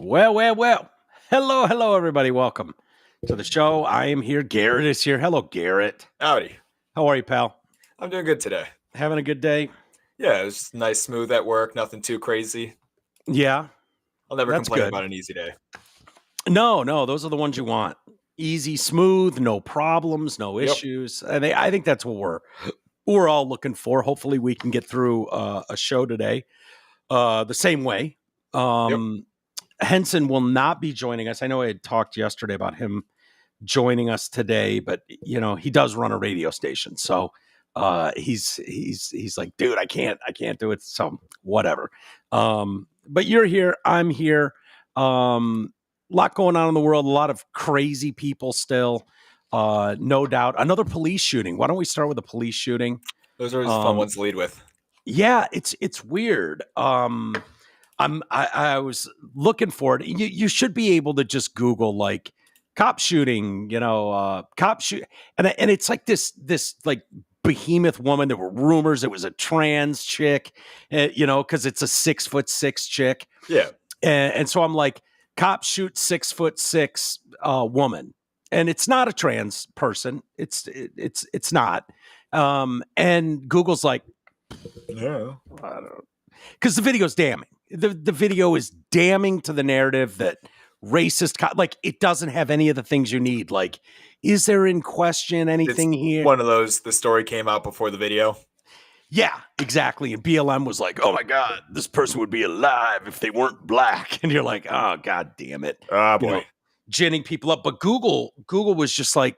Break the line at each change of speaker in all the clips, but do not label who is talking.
Well. Hello, everybody. Welcome to the show. I am here. Garrett is here. Hello, Garrett.
Howdy.
How are you, pal?
I'm doing good today.
Having a good day?
Yeah, it was nice, smooth at work, nothing too crazy.
Yeah,
I'll never
that's
complain
good.
about an easy day.
No, those are the ones you want. Easy, smooth, no problems, no
Yep.
issues. And I think that's what we're all looking for. Hopefully, we can get through a show today the same way.
Yep.
Henson will not be joining us. I know I had talked yesterday about him joining us today, but he does run a radio station, so he's like, dude, I can't do it. So whatever. But you're here, I'm here. Lot going on in the world, a lot of crazy people still. No doubt. Another police shooting. Why don't we start with a police shooting?
Those are always fun ones to lead with.
Yeah, it's weird. I was looking for it. You should be able to just Google like cop shooting, cop shoot, and it's like this like behemoth woman. There were rumors it was a trans chick, because it's a 6'6" chick.
Yeah.
And so I'm like, cop shoot 6'6" woman, and it's not a trans person. It's not. And Google's like,
No.
I don't know, because the video's damning. The video is damning to the narrative that racist, like it doesn't have any of the things you need. Like, is there in question anything here?
One of those, the story came out before the video.
Yeah, exactly. And BLM was like, oh my God, this person would be alive if they weren't black. And you're like, oh, God damn it.
Ah, boy.
Ginning people up. But Google was just like,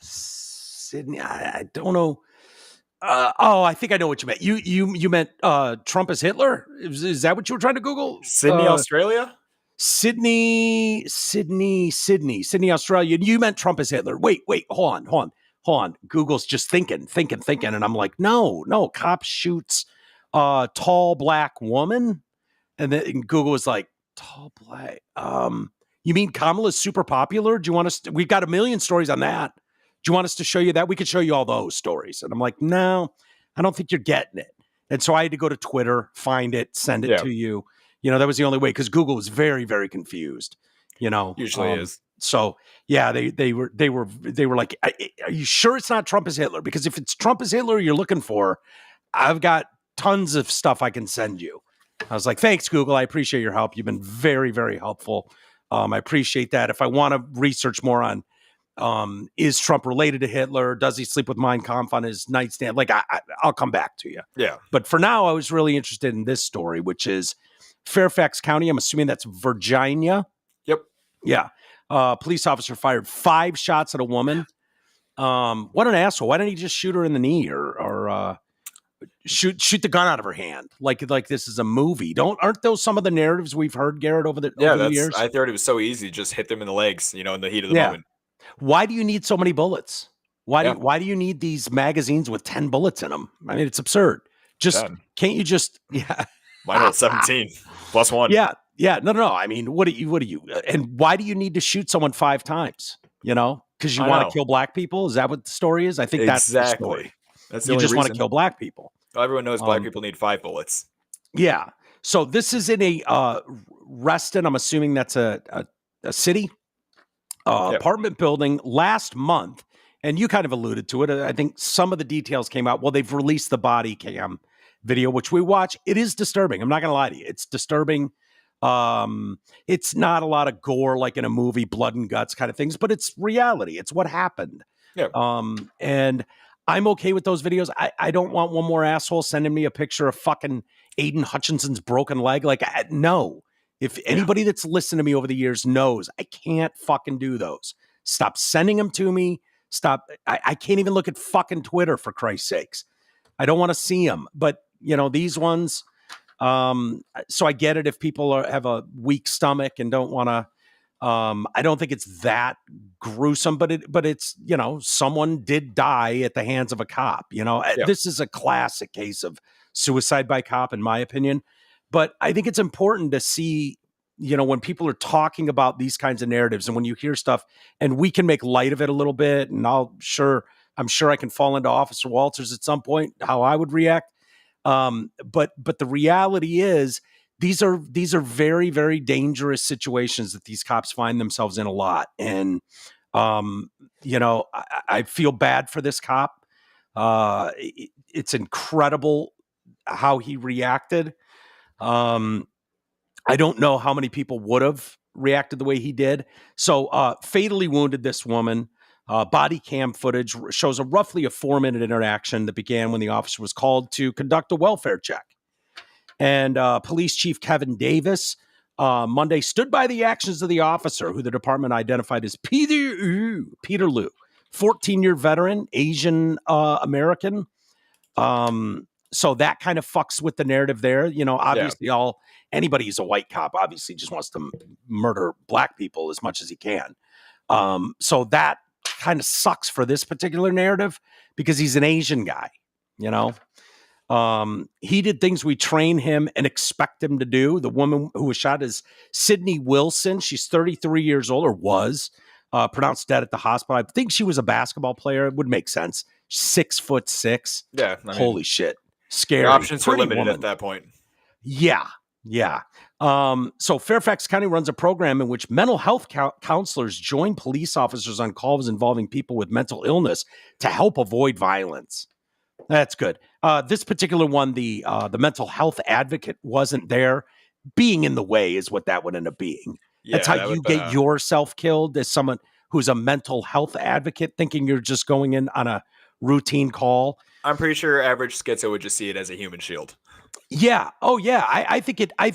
Sydney, I don't know. I think I know what you meant. You meant Trump as Hitler? Is that what you were trying to Google?
Sydney, Australia?
Sydney, Australia. You meant Trump as Hitler. Wait, hold on. Google's just thinking. And I'm like, no, cop shoots tall black woman. And then Google was like, tall black. You mean Kamala's super popular? Do you want us we've got a million stories on that. Do you want us to show you that? We could show you all those stories. And I'm like, no, I don't think you're getting it. And so I had to go to Twitter, find it, send it to you. That was the only way, because Google was very, very confused.
Usually is.
So yeah, they were like, are you sure it's not Trump as Hitler? Because if it's Trump as Hitler you're looking for, I've got tons of stuff I can send you. I was like, thanks, Google. I appreciate your help. You've been very, very helpful. I appreciate that. If I want to research more on is Trump related to Hitler? Does he sleep with Mein Kampf on his nightstand? Like, I'll come back to you.
Yeah.
But for now, I was really interested in this story, which is Fairfax County. I'm assuming that's Virginia.
Yep.
Yeah. Police officer fired 5 shots at a woman. What an asshole. Why didn't he just shoot her in the knee or shoot the gun out of her hand? Like this is a movie. Aren't those some of the narratives we've heard, Garrett, over the years?
I thought it was so easy. Just hit them in the legs, in the heat of the moment.
Why do you need so many bullets? Why do you need these magazines with 10 bullets in them? I mean, it's absurd. Can't you just,
Mine holds 17 plus 1.
Yeah. No. I mean, what do you, and why do you need to shoot someone 5 times? Because you want to kill black people? Is that what the story is? I think that's the story.
That's the
you
only
just
reason.
Want to kill black people.
Well, everyone knows black people need 5 bullets.
Yeah. So this is in a Reston. I'm assuming that's a city apartment building last month. And you kind of alluded to it. I think some of the details came out. Well, they've released the body cam video, which we watch. It is disturbing. I'm not going to lie to you. It's disturbing. It's not a lot of gore like in a movie, blood and guts kind of things, but it's reality. It's what happened.
Yeah.
And I'm okay with those videos. I don't want one more asshole sending me a picture of fucking Aiden Hutchinson's broken leg. Like, no. If anybody that's listened to me over the years knows, I can't fucking do those. Stop sending them to me. Stop. I can't even look at fucking Twitter, for Christ's sakes. I don't want to see them. But, these ones, so I get it if people have a weak stomach and don't want to. I don't think it's that gruesome, but it's, someone did die at the hands of a cop. This is a classic case of suicide by cop, in my opinion. But I think it's important to see, when people are talking about these kinds of narratives and when you hear stuff, and we can make light of it a little bit. And I'm sure I can fall into Officer Walters at some point, how I would react. But the reality is these are very, very dangerous situations that these cops find themselves in a lot. And, I feel bad for this cop. It's incredible how he reacted. I don't know how many people would have reacted the way he did. So fatally wounded this woman. Body cam footage shows roughly a 4-minute interaction that began when the officer was called to conduct a welfare check. And Police Chief Kevin Davis Monday stood by the actions of the officer, who the department identified as Peter Liu, 14-year veteran, Asian American. So that kind of fucks with the narrative there. Obviously anybody who's a white cop obviously just wants to murder black people as much as he can. So that kind of sucks for this particular narrative because he's an Asian guy, he did things we train him and expect him to do. The woman who was shot is Sydney Wilson. She's 33 years old, or was pronounced dead at the hospital. I think she was a basketball player. It would make sense. 6'6".
Yeah.
Holy shit. Scary.
Your options are limited
woman.
at that point.
Yeah. So Fairfax County runs a program in which mental health counselors join police officers on calls involving people with mental illness to help avoid violence. That's good. This particular one, the mental health advocate wasn't there. Being in the way is what that would end up being.
Yeah,
that's how you get yourself killed, as someone who's a mental health advocate, thinking you're just going in on a routine call.
I'm pretty sure average schizo would just see it as a human shield.
Yeah. Oh, yeah. I think it. I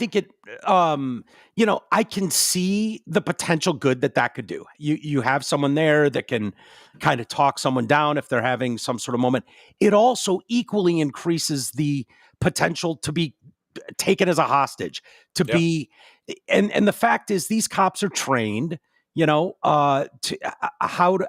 can see the potential good that could do. You have someone there that can kind of talk someone down if they're having some sort of moment. It also equally increases the potential to be taken as a hostage, to be. And the fact is, these cops are trained, to how to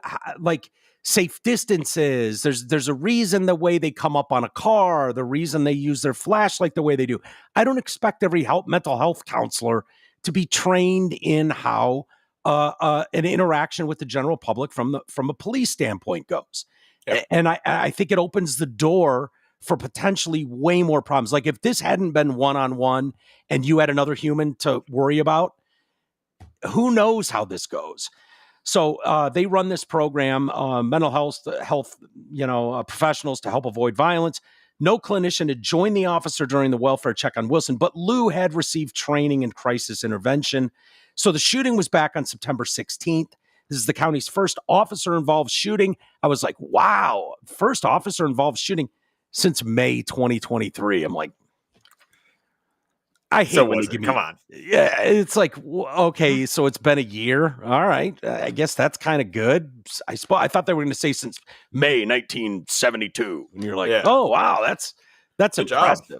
safe distances. There's a reason the way they come up on a car, the reason they use their flashlight the way they do. I don't expect every mental health counselor to be trained in how an interaction with the general public from a police standpoint goes. Yep. And I think it opens the door for potentially way more problems. Like if this hadn't been one-on-one and you had another human to worry about, who knows how this goes. So they run this program, mental health, professionals to help avoid violence. No clinician had joined the officer during the welfare check on Wilson, but Liu had received training in crisis intervention. So the shooting was back on September 16th. This is the county's first officer-involved shooting. I was like, wow, first officer-involved shooting since May 2023. I'm like, I hate when you give me.
Come on.
Yeah, it's like, okay, so it's been a year. All right, I guess that's kind of good. I thought they were going to say since May 1972, and you're like, oh wow, that's good impressive.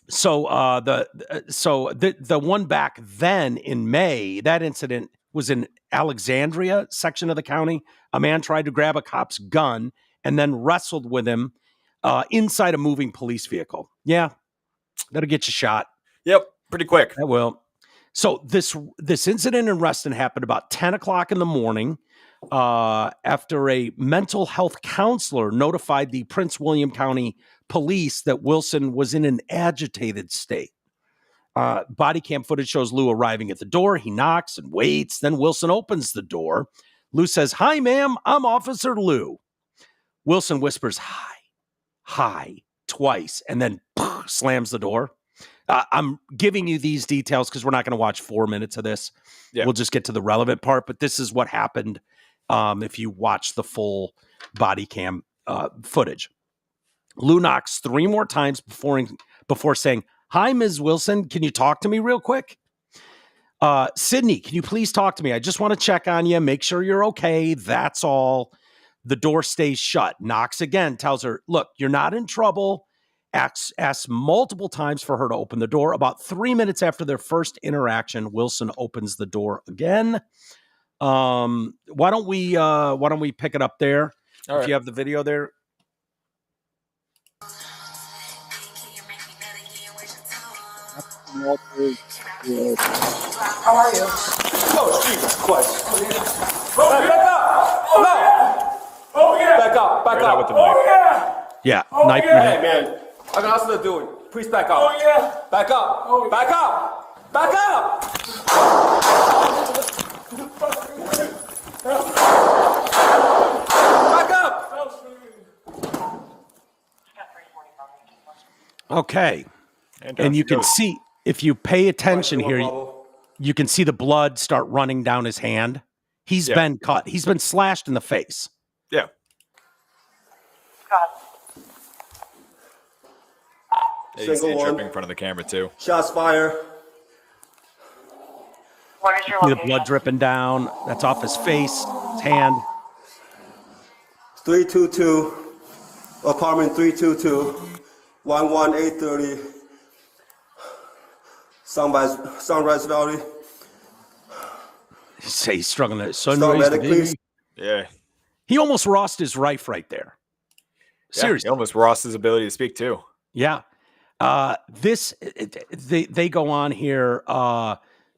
So the one back then in May, that incident was in Alexandria section of the county. A man tried to grab a cop's gun and then wrestled with him inside a moving police vehicle. Yeah, that'll get you shot.
Yep, pretty quick.
That will. So this incident in Reston happened about 10 o'clock in the morning after a mental health counselor notified the Prince William County Police that Wilson was in an agitated state. Body cam footage shows Liu arriving at the door. He knocks and waits. Then Wilson opens the door. Liu says, "Hi, ma'am. I'm Officer Liu." Wilson whispers, hi, twice, and then slams the door. I'm giving you these details because we're not going to watch 4 minutes of this. Yeah. We'll just get to the relevant part, but this is what happened if you watch the full body cam footage. Liu knocks 3 more times before saying, "Hi, Ms. Wilson, can you talk to me real quick? Sydney, can you please talk to me? I just want to check on you, make sure you're okay. That's all." The door stays shut. Knocks again, tells her, "Look, you're not in trouble." Asks multiple times for her to open the door. About 3 minutes after their first interaction, Wilson opens the door again. Why don't we pick it up there? All right. You have the video there.
How are you? Oh, Jesus Christ. Back up! No! Oh, yeah! Back up!
Right up with the knife.
Oh, yeah!
Yeah,
oh,
knife.
Yeah, man. How's that doing? Please back up. Oh, yeah. Back up. Oh, back up. Back up. Back up.
Okay. And you can see, if you pay attention here, you can see the blood start running down his hand. He's been cut. He's been slashed in the face.
Yeah. Yeah, you see it tripping in front of the camera too.
Shots fired.
What is your
See the
location?
blood dripping down. That's off his face, his hand.
322, apartment 322, 11830, Sunrise Valley.
Say he's struggling to
Start
sunrise.
medic, please.
Yeah.
He almost lost his rife right there. Seriously.
He almost lost his ability to speak too.
Yeah. They go on here.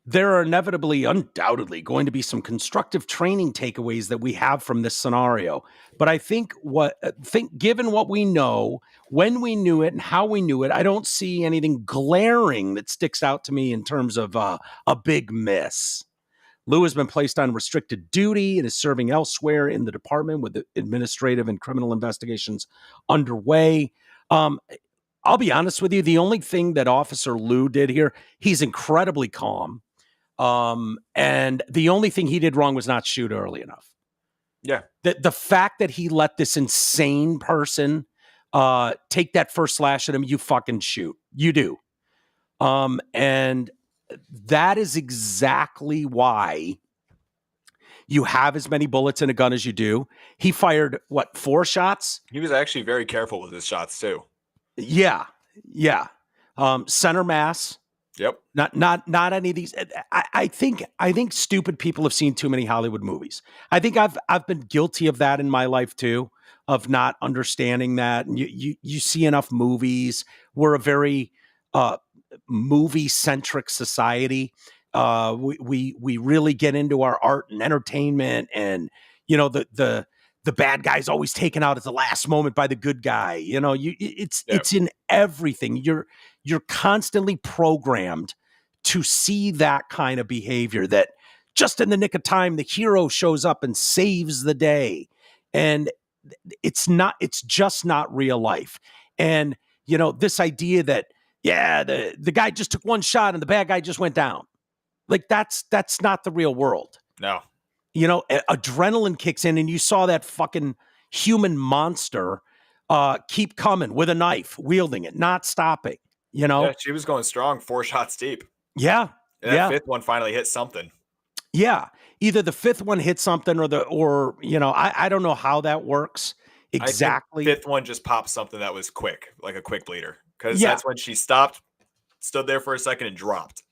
There are inevitably, undoubtedly, going to be some constructive training takeaways that we have from this scenario. But I think given what we know, when we knew it, and how we knew it, I don't see anything glaring that sticks out to me in terms of a big miss. Lou has been placed on restricted duty and is serving elsewhere in the department with the administrative and criminal investigations underway. I'll be honest with you. The only thing that Officer Lou did here, he's incredibly calm. And the only thing he did wrong was not shoot early enough.
Yeah.
The fact that he let this insane person take that first slash at him, you fucking shoot. You do. And that is exactly why you have as many bullets in a gun as you do. He fired, 4 shots?
He was actually very careful with his shots too.
Yeah. Center mass.
Yep.
Not any of these. I think stupid people have seen too many Hollywood movies. I think I've been guilty of that in my life too, of not understanding that. And you see enough movies. We're a very movie centric society. We really get into our art and entertainment, and the bad guy's always taken out at the last moment by the good guy. It's in everything. You're constantly programmed to see that kind of behavior, that just in the nick of time, the hero shows up and saves the day. And it's just not real life. And, this idea that, the guy just took 1 shot and the bad guy just went down. Like that's not the real world.
No.
Adrenaline kicks in, and you saw that fucking human monster keep coming with a knife, wielding it, not stopping.
Yeah, she was going strong, 4 shots deep.
Yeah.
And that 5th one finally hit something.
Yeah. Either the 5th one hit something or I don't know how that works exactly.
I think 5th one just popped something that was quick, like a quick bleeder. Because that's when she stopped, stood there for a second, and dropped.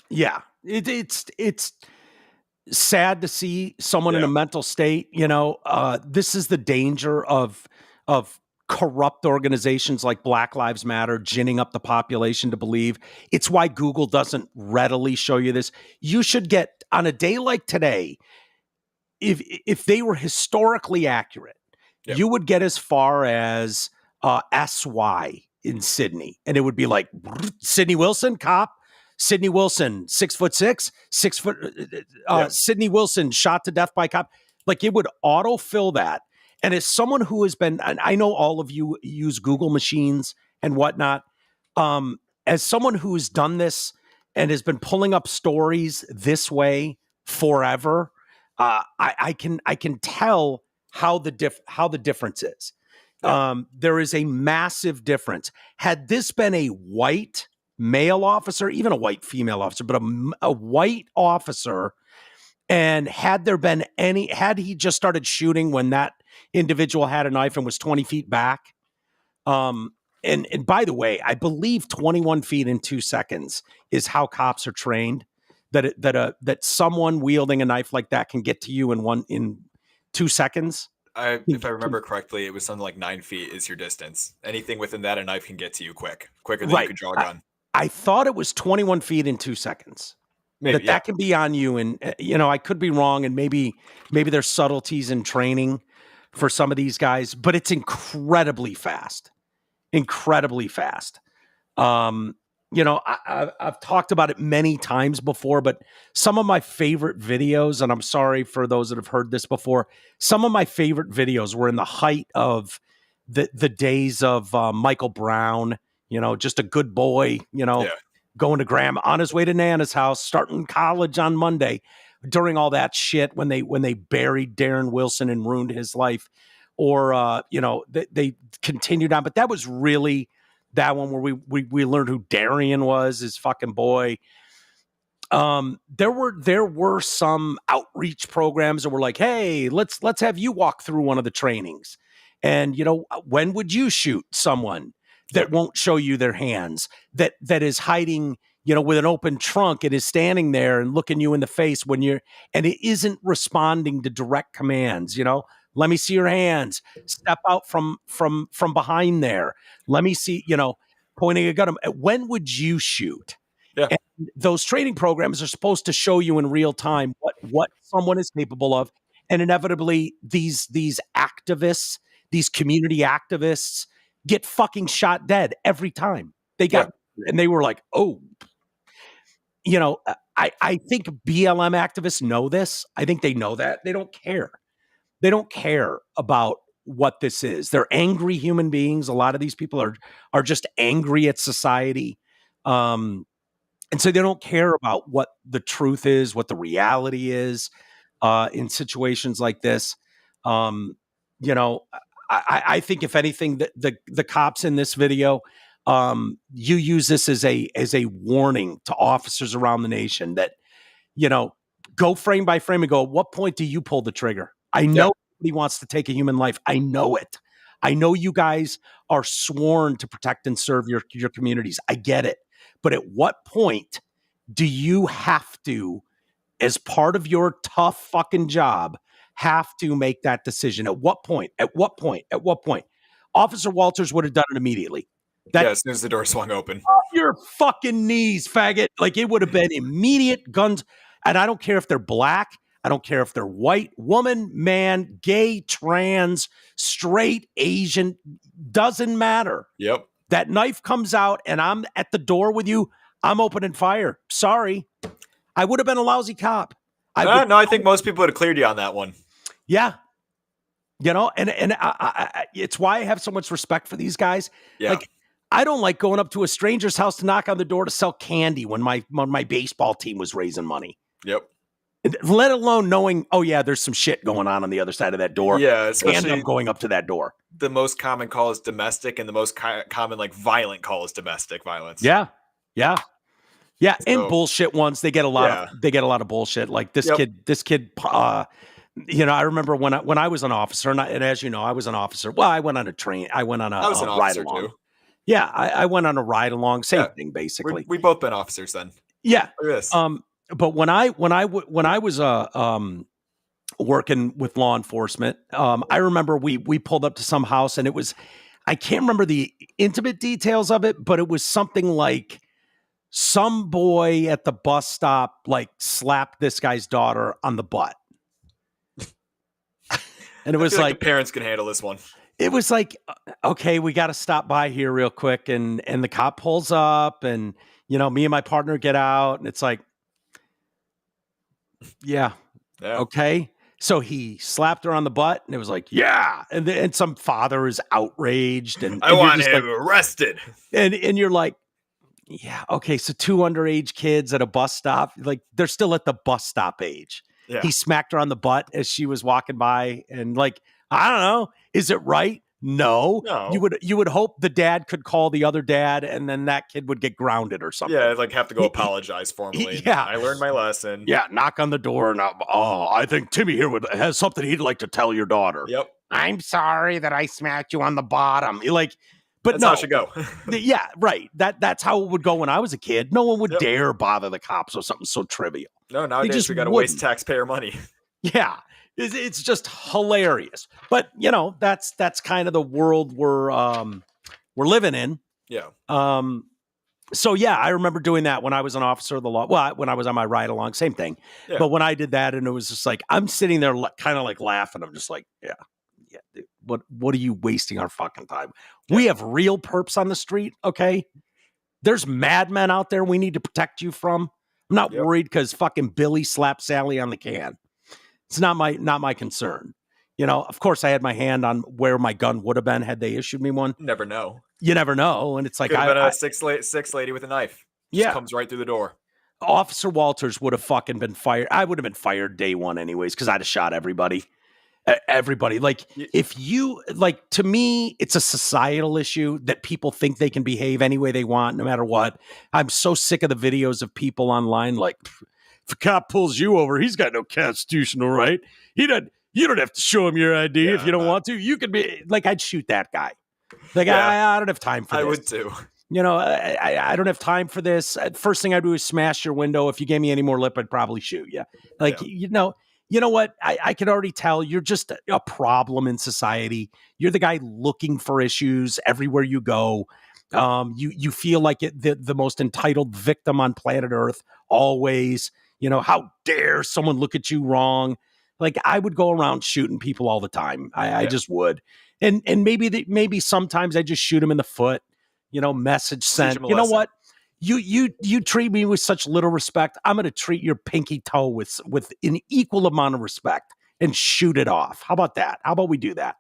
Yeah. It's sad to see someone in a mental state. This is the danger of corrupt organizations like Black Lives Matter ginning up the population to believe. It's why Google doesn't readily show you this. You should get, on a day like today, if they were historically accurate, you would get as far as SY in Sydney, and it would be like Sydney Wilson, cop. Sydney Wilson, 6'6", 6 foot. Sydney Wilson shot to death by cop. Like, it would autofill that. And as someone who has been, and I know all of you use Google machines and whatnot, as someone who's done this and has been pulling up stories this way forever, I can tell how the difference is. There is a massive difference. Had this been a white male officer, even a white female officer, but a white officer, and had he just started shooting when that individual had a knife and was 20 feet back, and by the way, I believe 21 feet in 2 seconds is how cops are trained, that someone wielding a knife like that can get to you in 2 seconds.
If I remember correctly, it was something like 9 feet is your distance. Anything within that, a knife can get to you quicker than you could draw a gun.
I thought it was 21 feet in 2 seconds.
Maybe,
that can be on you. And, I could be wrong. And maybe there's subtleties in training for some of these guys, but it's incredibly fast. You know, I've talked about it many times before, but some of my favorite videos, and I'm sorry for those that have heard this before, some of my favorite videos were in the height of the days of Michael Brown, you know, just a good boy, you know,
Yeah.
going to grandma on his way to Nana's house, starting college on Monday, during all that shit when they buried Darren Wilson and ruined his life, or you know, they continued on, but that was really that one where we learned who Darian was, his fucking boy. There were some outreach programs that were like, hey, let's have you walk through one of the trainings. And you know, when would you shoot someone that won't show you their hands, that is hiding, you know, with an open trunk and is standing there and looking you in the face when you're, and it isn't responding to direct commands, you know? Let me see your hands. Step out from behind there. Let me see, you know, pointing a gun. When would you shoot?
Yeah.
And those training programs are supposed to show you in real time what someone is capable of. And inevitably, these activists, these community activists, get fucking shot dead every time. They got, and they were like, oh, you know, I think BLM activists know this. I think they know that. They don't care. They don't care about what this is. They're angry human beings. A lot of these people are just angry at society. And so they don't care about what the truth is, what the reality is in situations like this. You know, I think if anything, the cops in this video, you use this as a warning to officers around the nation that, you know, go frame by frame and go, at what point do you pull the trigger? I know he wants to take a human life. I know it. I know you guys are sworn to protect and serve your communities. I get it. But at what point do you have to, as part of your tough fucking job, have to make that decision? At what point? At what point? At what point? Officer Walters would have done it immediately.
As soon as the door swung open.
Off your fucking knees, faggot. Like, it would have been immediate guns. And I don't care if they're black. I don't care if they're white, woman, man, gay, trans, straight, Asian. Doesn't matter.
Yep.
That knife comes out and I'm at the door with you. I'm opening fire. Sorry. I would have been a lousy cop.
I think most people would have cleared you on that one.
Yeah. You know, and it's why I have so much respect for these guys.
Yeah.
Like, I don't like going up to a stranger's house to knock on the door to sell candy when my baseball team was raising money.
Yep.
Let alone knowing, oh yeah, there's some shit going on the other side of that door.
Yeah, especially
and I'm going up to that door.
The most common call is domestic, and the most common like violent call is domestic violence.
Yeah. Yeah. Yeah.
So,
and bullshit ones. They get a lot of bullshit. Like this kid, you know, I remember when I was an officer, and as you know, I was an officer. Well, I went on a train. I went on a ride along. Too. Yeah, I went on a ride along. Same thing, basically.
We both been officers then.
Yeah.
Look at this.
But when I was working with law enforcement, I remember we pulled up to some house, and it was, I can't remember the intimate details of it, but it was something like some boy at the bus stop like slapped this guy's daughter on the butt. And it was like
the parents can handle this one.
It was like, okay, we got to stop by here real quick. And the cop pulls up, and, you know, me and my partner get out, and it's like, yeah. Okay. So he slapped her on the butt, and it was like, yeah. And some father is outraged, and
I want him arrested.
And you're like, yeah, okay. So 2 underage kids at a bus stop, like, they're still at the bus stop age. Yeah. He smacked her on the butt as she was walking by, and like, I don't know, is it right? No. You would hope the dad could call the other dad, and then that kid would get grounded or something.
Yeah, like have to go apologize formally.
Yeah,
I learned my lesson.
Yeah, knock on the door, and I think Timmy here has something he'd like to tell your daughter.
Yep.
I'm sorry that I smacked you on the bottom. You're like, but
that's
no,
how it should go.
Yeah, right. That's how it would go when I was a kid. No one would dare bother the cops with something so trivial.
No, nowadays we got to waste taxpayer money.
Yeah. It's just hilarious. But, you know, that's kind of the world we're living in.
Yeah.
So yeah, I remember doing that when I was an officer of the law. Well, when I was on my ride along, same thing. Yeah. But when I did that, and it was just like, I'm sitting there kind of like laughing. I'm just like, yeah, dude, what are you wasting our fucking time? Yeah. We have real perps on the street. Okay. There's madmen out there we need to protect you from. I'm not worried because fucking Billy slapped Sally on the can. It's not my concern. Of course, I had my hand on where my gun would have been had they issued me one.
Never know.
You never know, and it's like
Could have been a six lady with a knife. Just comes right through the door.
Officer Walters would have fucking been fired. I would have been fired day one anyways because I'd have shot everybody. Everybody. Like, if you, like, to me, it's a societal issue that people think they can behave any way they want, no matter what. I'm so sick of the videos of people online like, if a cop pulls you over, he's got no constitutional right. You don't have to show him your ID if you don't want to. You could be, like, I'd shoot that guy. Like, I don't have time for this.
I would too.
I don't have time for this. First thing I'd do is smash your window. If you gave me any more lip, I'd probably shoot you. Like, you know what? I can already tell you're just a problem in society. You're the guy looking for issues everywhere you go. You feel like the most entitled victim on planet Earth always. How dare someone look at you wrong? Like, I would go around shooting people all the time. I just would. And maybe sometimes I just shoot them in the foot. Message sent. You know what? You treat me with such little respect. I'm going to treat your pinky toe with an equal amount of respect and shoot it off. How about that? How about we do that?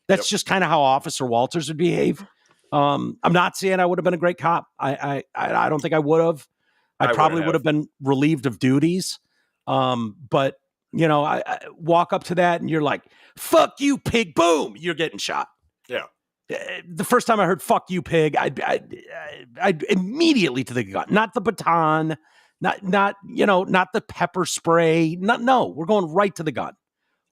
That's just kind of how Officer Walters would behave. I'm not saying I would have been a great cop. I don't think I would have. I probably would have been relieved of duties. But I walk up to that and you're like, "Fuck you, pig!" Boom, you're getting shot.
Yeah.
The first time I heard "fuck you, pig," I'd immediately to the gun, not the baton, not the pepper spray. No, we're going right to the gun.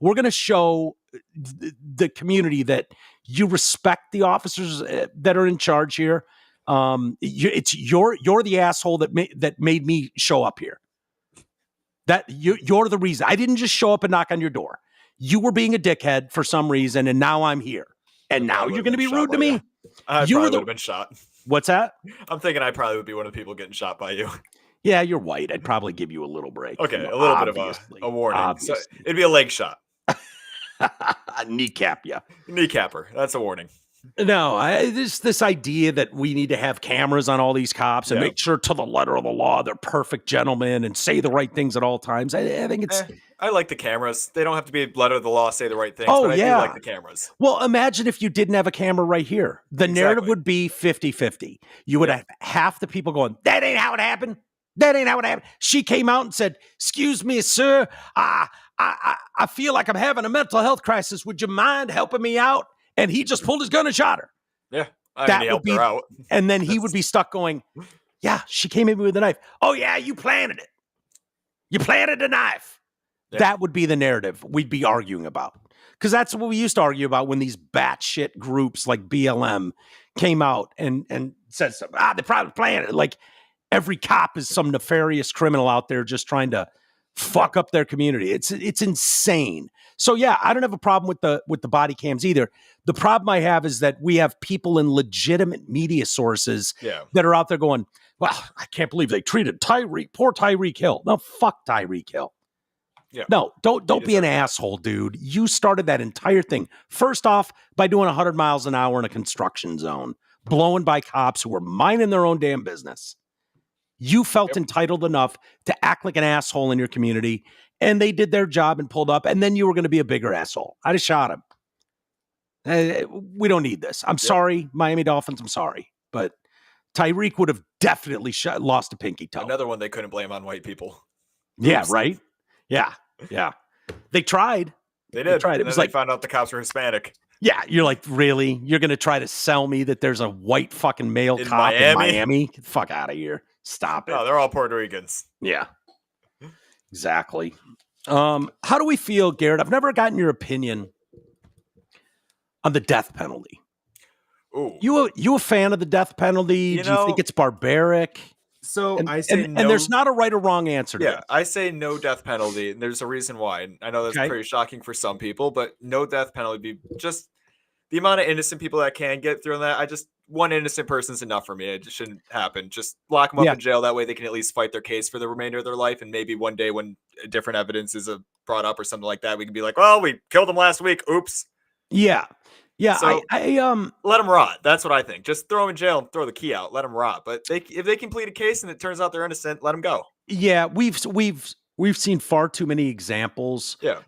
We're going to show the community that you respect the officers that are in charge here. You're the asshole that made me show up here. That you're the reason. I didn't just show up and knock on your door. You were being a dickhead for some reason, and now I'm here. And now you're going to be rude to me?
I probably would have been shot.
What's that?
I'm thinking I probably would be one of the people getting shot by you.
Yeah, you're white. I'd probably give you a little break.
Okay, a little bit of a warning. So it'd be a leg shot.
Kneecap, yeah.
Kneecapper. That's a warning.
No, this idea that we need to have cameras on all these cops and make sure to the letter of the law they're perfect gentlemen and say the right things at all times. I think it's...
I like the cameras. They don't have to be letter of the law, say the right things, but I do like the cameras.
Well, imagine if you didn't have a camera right here. The narrative would be 50-50. You would have half the people going, "That ain't how it happened. That ain't how it happened. She came out and said, 'Excuse me, sir. I feel like I'm having a mental health crisis. Would you mind helping me out?' And he just pulled his gun and shot her."
Yeah. That would be her out.
And then he would be stuck going, "Yeah, she came at me with a knife. Oh, yeah, you planted it. You planted a knife." Yeah. That would be the narrative we'd be arguing about. Because that's what we used to argue about when these batshit groups like BLM came out and said, they probably planned it. Like, every cop is some nefarious criminal out there just trying to fuck up their community. It's insane. So yeah, I don't have a problem with the body cams either. The problem I have is that we have people in legitimate media sources that are out there going, "Well, I can't believe they treated poor Tyreek Hill." No, fuck Tyreek Hill. Yeah. No, don't be an asshole, dude. You started that entire thing. First off, by doing 100 miles an hour in a construction zone, blowing by cops who were minding their own damn business. You felt entitled enough to act like an asshole in your community, and they did their job and pulled up, and then you were going to be a bigger asshole. I just shot him. We don't need this. I'm sorry, Miami Dolphins. I'm sorry. But Tyreek would have definitely lost a pinky toe.
Another one they couldn't blame on white people.
Yeah, Oops. Right? Yeah. They tried.
They did.
They tried. It was like,
they found out the cops were Hispanic.
Yeah, you're like, really? You're going to try to sell me that there's a white fucking male cop in Miami? Get the fuck out of here. Stop it.
No, they're all Puerto Ricans.
Yeah. Exactly. How do we feel, Garrett? I've never gotten your opinion on the death penalty.
Ooh.
You a fan of the death penalty? Do you think it's barbaric?
So I say no.
And there's not a right or wrong answer to it.
Yeah, I say no death penalty. And there's a reason why. I know that's pretty shocking for some people, but no death penalty be just the amount of innocent people that can get through that. One innocent person's enough for me. It just shouldn't happen. Just lock them up in jail. That way they can at least fight their case for the remainder of their life. And maybe one day when different evidence is brought up or something like that, we can be like, "Well, we killed him last week. Oops."
Yeah. Yeah,
So
I
let them rot. That's what I think. Just throw them in jail and throw the key out. Let them rot. But if they complete a case and it turns out they're innocent, let them go.
yeah, we've seen far too many examples
Yeah.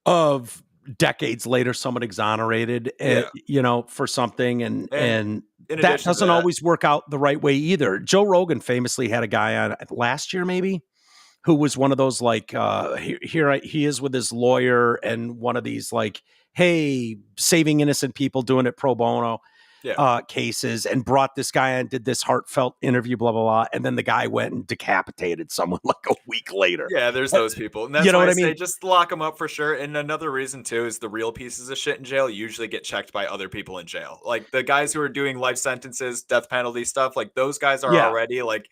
of decades later someone exonerated,
Yeah.
you know, for something, and
in
that
addition to
doesn't
that,
always work out the right way either. Joe Rogan famously had a guy on last year, maybe, who was one of those like he is with his lawyer and one of these like, hey, saving innocent people, doing it pro bono
yeah.
cases, and brought this guy and did this heartfelt interview, blah blah blah, and then the guy went and decapitated someone like a week later.
Yeah, there's those people. And that's
You know
why
what
I
I mean?
say just lock them up for sure. And another reason too is the real pieces of shit in jail usually get checked by other people in jail. Like the guys who are doing life sentences, death penalty stuff, like those guys are
Yeah.
already like,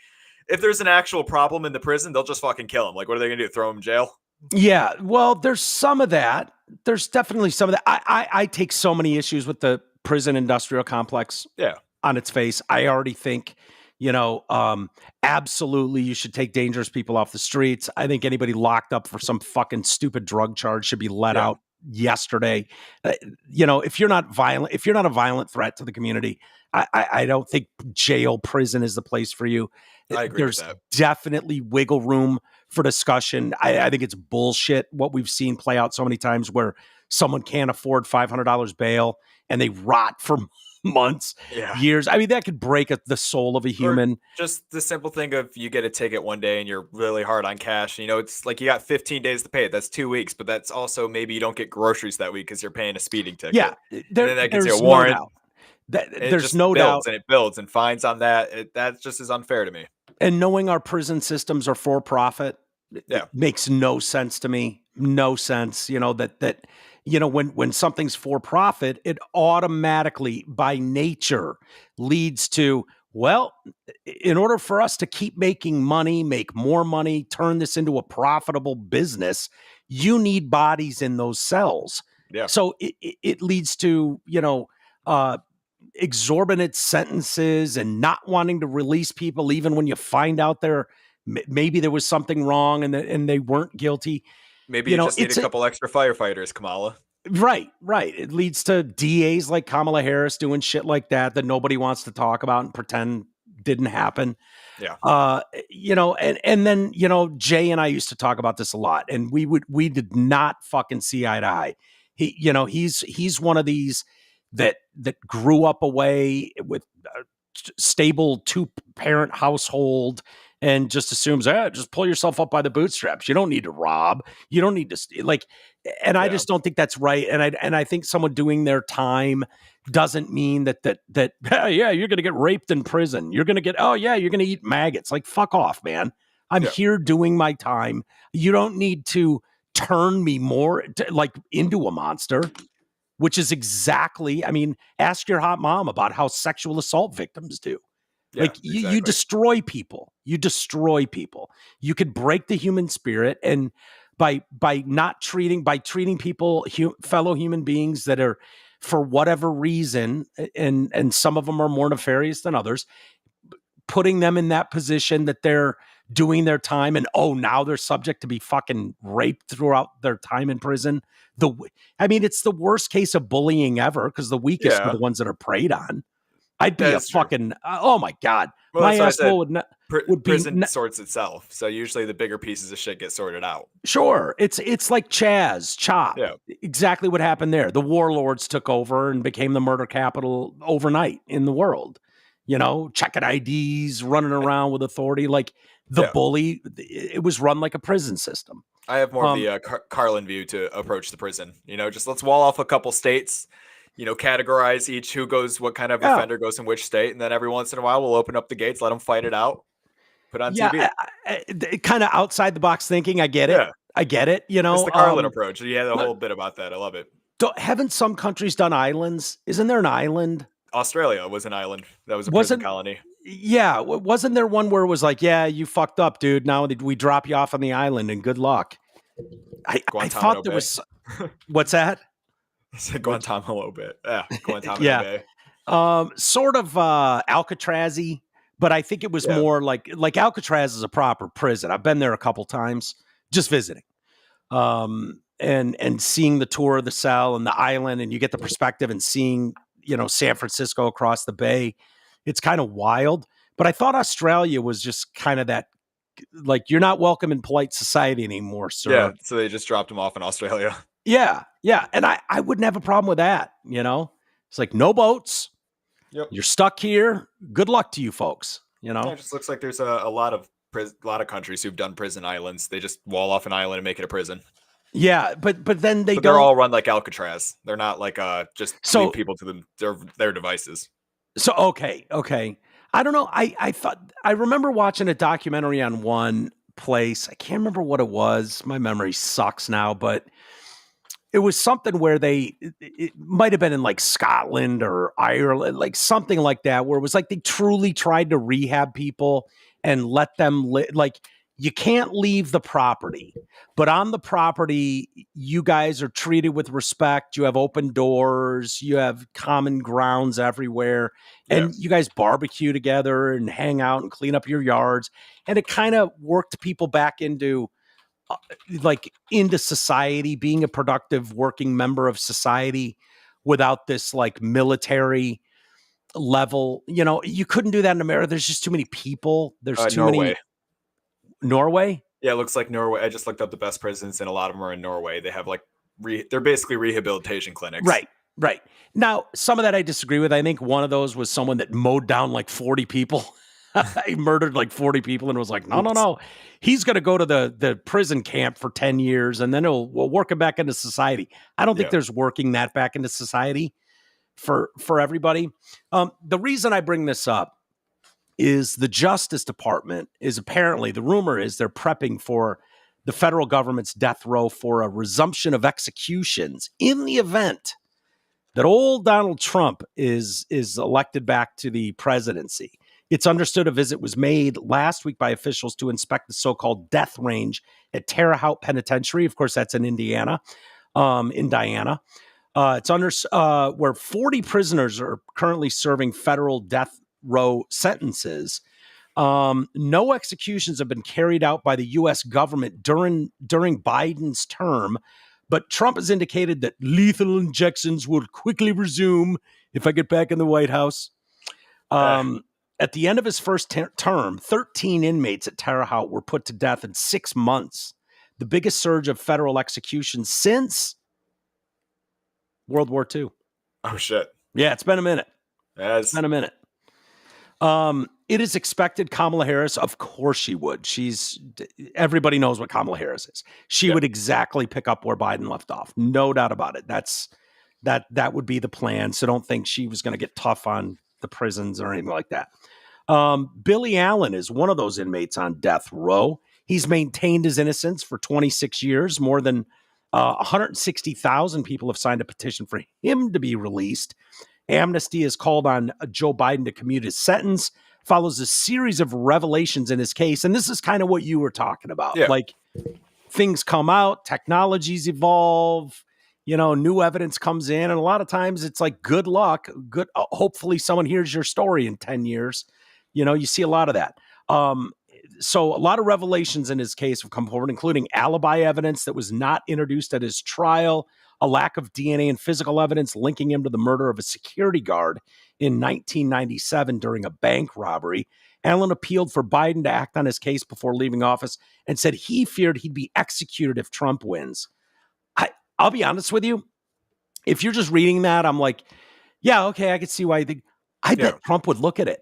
if there's an actual problem in the prison, they'll just fucking kill him. Like, what are they gonna do? Throw him in jail?
Yeah, well, there's some of that. There's definitely some of that. I take so many issues with the prison industrial complex.
Yeah.
On its face, I already think, you know, absolutely, you should take dangerous people off the streets. I think anybody locked up for some fucking stupid drug charge should be let out yesterday. You know, if you're not violent, if you're not a violent threat to the community, I don't think jail, prison is the place for you.
I agree
There's
with that.
definitely wiggle room for discussion. I think it's bullshit what we've seen play out so many times where someone can't afford $500 bail and they rot for months, years. I mean, that could break the soul of a human.
Or just the simple thing of you get a ticket one day and you're really hard on cash. You know, it's like you got 15 days to pay it. That's 2 weeks, but that's also maybe you don't get groceries that week because you're paying a speeding ticket.
Yeah,
and then that gets you a
there's
warrant.
no doubt.
It
There's
just
no doubt.
builds and it builds, and fines on that. That just is unfair to me.
And knowing our prison systems are for profit,
Yeah.
it makes no sense to me. No sense. You know, that you know, when something's for profit, it automatically by nature leads to, well, in order for us to keep making money, make more money, turn this into a profitable business, you need bodies in those cells.
Yeah.
So it leads to, you know, exorbitant sentences and not wanting to release people even when you find out maybe there was something wrong and they weren't guilty.
Maybe you just need a couple extra firefighters, Kamala.
Right. It leads to DAs like Kamala Harris doing shit like that nobody wants to talk about and pretend didn't happen.
Yeah.
You know, and then, you know, Jay and I used to talk about this a lot, and we did not fucking see eye to eye. You know, he's one of these that grew up away with a stable 2-parent household and just assumes, just pull yourself up by the bootstraps. You don't need to rob. You don't need to like, and I just don't think that's right. And I think someone doing their time doesn't mean that yeah, you're going to get raped in prison. You're going to get, you're going to eat maggots. Like, fuck off, man. I'm here doing my time. You don't need to turn me more like into a monster. Which is exactly, I mean, ask your hot mom about how sexual assault victims do.
Yeah,
like you destroy people. You destroy people. You could break the human spirit, and by treating people, fellow human beings that are, for whatever reason, and some of them are more nefarious than others, putting them in that position that they're doing their time and now they're subject to be fucking raped throughout their time in prison. I mean, it's the worst case of bullying ever because the weakest are the ones that are preyed on. I'd be a fucking, oh my God.
Well,
my asshole would be.
Prison sorts itself. So usually the bigger pieces of shit get sorted out.
Sure. It's like Chop.
Yeah.
Exactly what happened there. The warlords took over and became the murder capital overnight in the world. You know, checking IDs, running around with authority. Like the bully, it was run like a prison system.
I have more of the Carlin view to approach the prison. You know, just let's wall off a couple states, you know, categorize each what kind of offender goes in which state. And then every once in a while, we'll open up the gates, let them fight it out, put on TV.
Kind of outside the box thinking. I get it. I get it. You know,
it's the Carlin approach. You had a whole bit about that. I love it.
Haven't some countries done islands? Isn't there an island?
Australia was an island. That was a prison colony.
Yeah. Wasn't there one where it was like, yeah, you fucked up, dude. Now we drop you off on the island and good luck. I thought there was. What's that?
It's a Guantanamo Bay. Yeah. Guantanamo Bay.
Sort of Alcatraz-y, but I think it was more like Alcatraz is a proper prison. I've been there a couple times just visiting. and seeing the tour of the cell and the island, and you get the perspective and seeing, San Francisco across the bay. It's kind of wild. But I thought Australia was just kind of that, like, you're not welcome in polite society anymore, sir.
Yeah, so they just dropped him off in Australia.
Yeah. And I wouldn't have a problem with that, It's like, no boats.
Yep.
You're stuck here. Good luck to you folks,
Yeah, it just looks like there's a lot of countries who've done prison islands. They just wall off an island and make it a prison.
Yeah, but then
they're all run like Alcatraz. They're not like just leave people to their devices.
So okay. I don't know. I remember watching a documentary on one place. I can't remember what it was. My memory sucks now, but it was something where it might have been in like Scotland or Ireland, like something like that, where it was like they truly tried to rehab people and let them like, you can't leave the property, but on the property, you guys are treated with respect. You have open doors, you have common grounds everywhere, and you guys barbecue together and hang out and clean up your yards. And it kind of worked people back into society, being a productive working member of society without this like military level. You couldn't do that in America. There's just too many people. There's too many. Norway?
Yeah, it looks like Norway. I just looked up the best prisons, and a lot of them are in Norway. They have like they're basically rehabilitation clinics.
Right. Now, some of that I disagree with. I think one of those was someone that mowed down like 40 people. He murdered like 40 people and was like, no. He's going to go to the prison camp for 10 years, and then we'll work him back into society. I don't think there's working that back into society for everybody. The reason I bring this up is the Justice Department is apparently, the rumor is they're prepping for the federal government's death row for a resumption of executions in the event that old Donald Trump is elected back to the presidency. It's understood a visit was made last week by officials to inspect the so-called death range at Terre Haute Penitentiary. Of course, that's in Indiana, in Diana. It's under where 40 prisoners are currently serving federal death row sentences. No executions have been carried out by the U.S. government during Biden's term, but Trump has indicated that lethal injections will quickly resume if I get back in the White House. At the end of his first term, 13 inmates at Terre Haute were put to death in 6 months, the biggest surge of federal executions since World War II.
Oh, shit.
Yeah, it's been a minute.
It's
been a minute. It is expected Kamala Harris, of course she would. Everybody knows what Kamala Harris is. She would exactly pick up where Biden left off. No doubt about it. That would be the plan. So don't think she was going to get tough on the prisons or anything like that. Billy Allen is one of those inmates on death row. He's maintained his innocence for 26 years. More than 160,000 people have signed a petition for him to be released. Amnesty has called on Joe Biden to commute his sentence, follows a series of revelations in his case. And this is kind of what you were talking about.
Yeah.
Like, things come out, technologies evolve, new evidence comes in. And a lot of times it's like, good luck. Hopefully someone hears your story in 10 years. You see a lot of that. So a lot of revelations in his case have come forward, including alibi evidence that was not introduced at his trial, a lack of DNA and physical evidence linking him to the murder of a security guard in 1997 during a bank robbery. Allen appealed for Biden to act on his case before leaving office and said he feared he'd be executed if Trump wins. I'll be honest with you. If you're just reading that, I'm like, yeah, okay, I could see why. I bet Trump would look at it.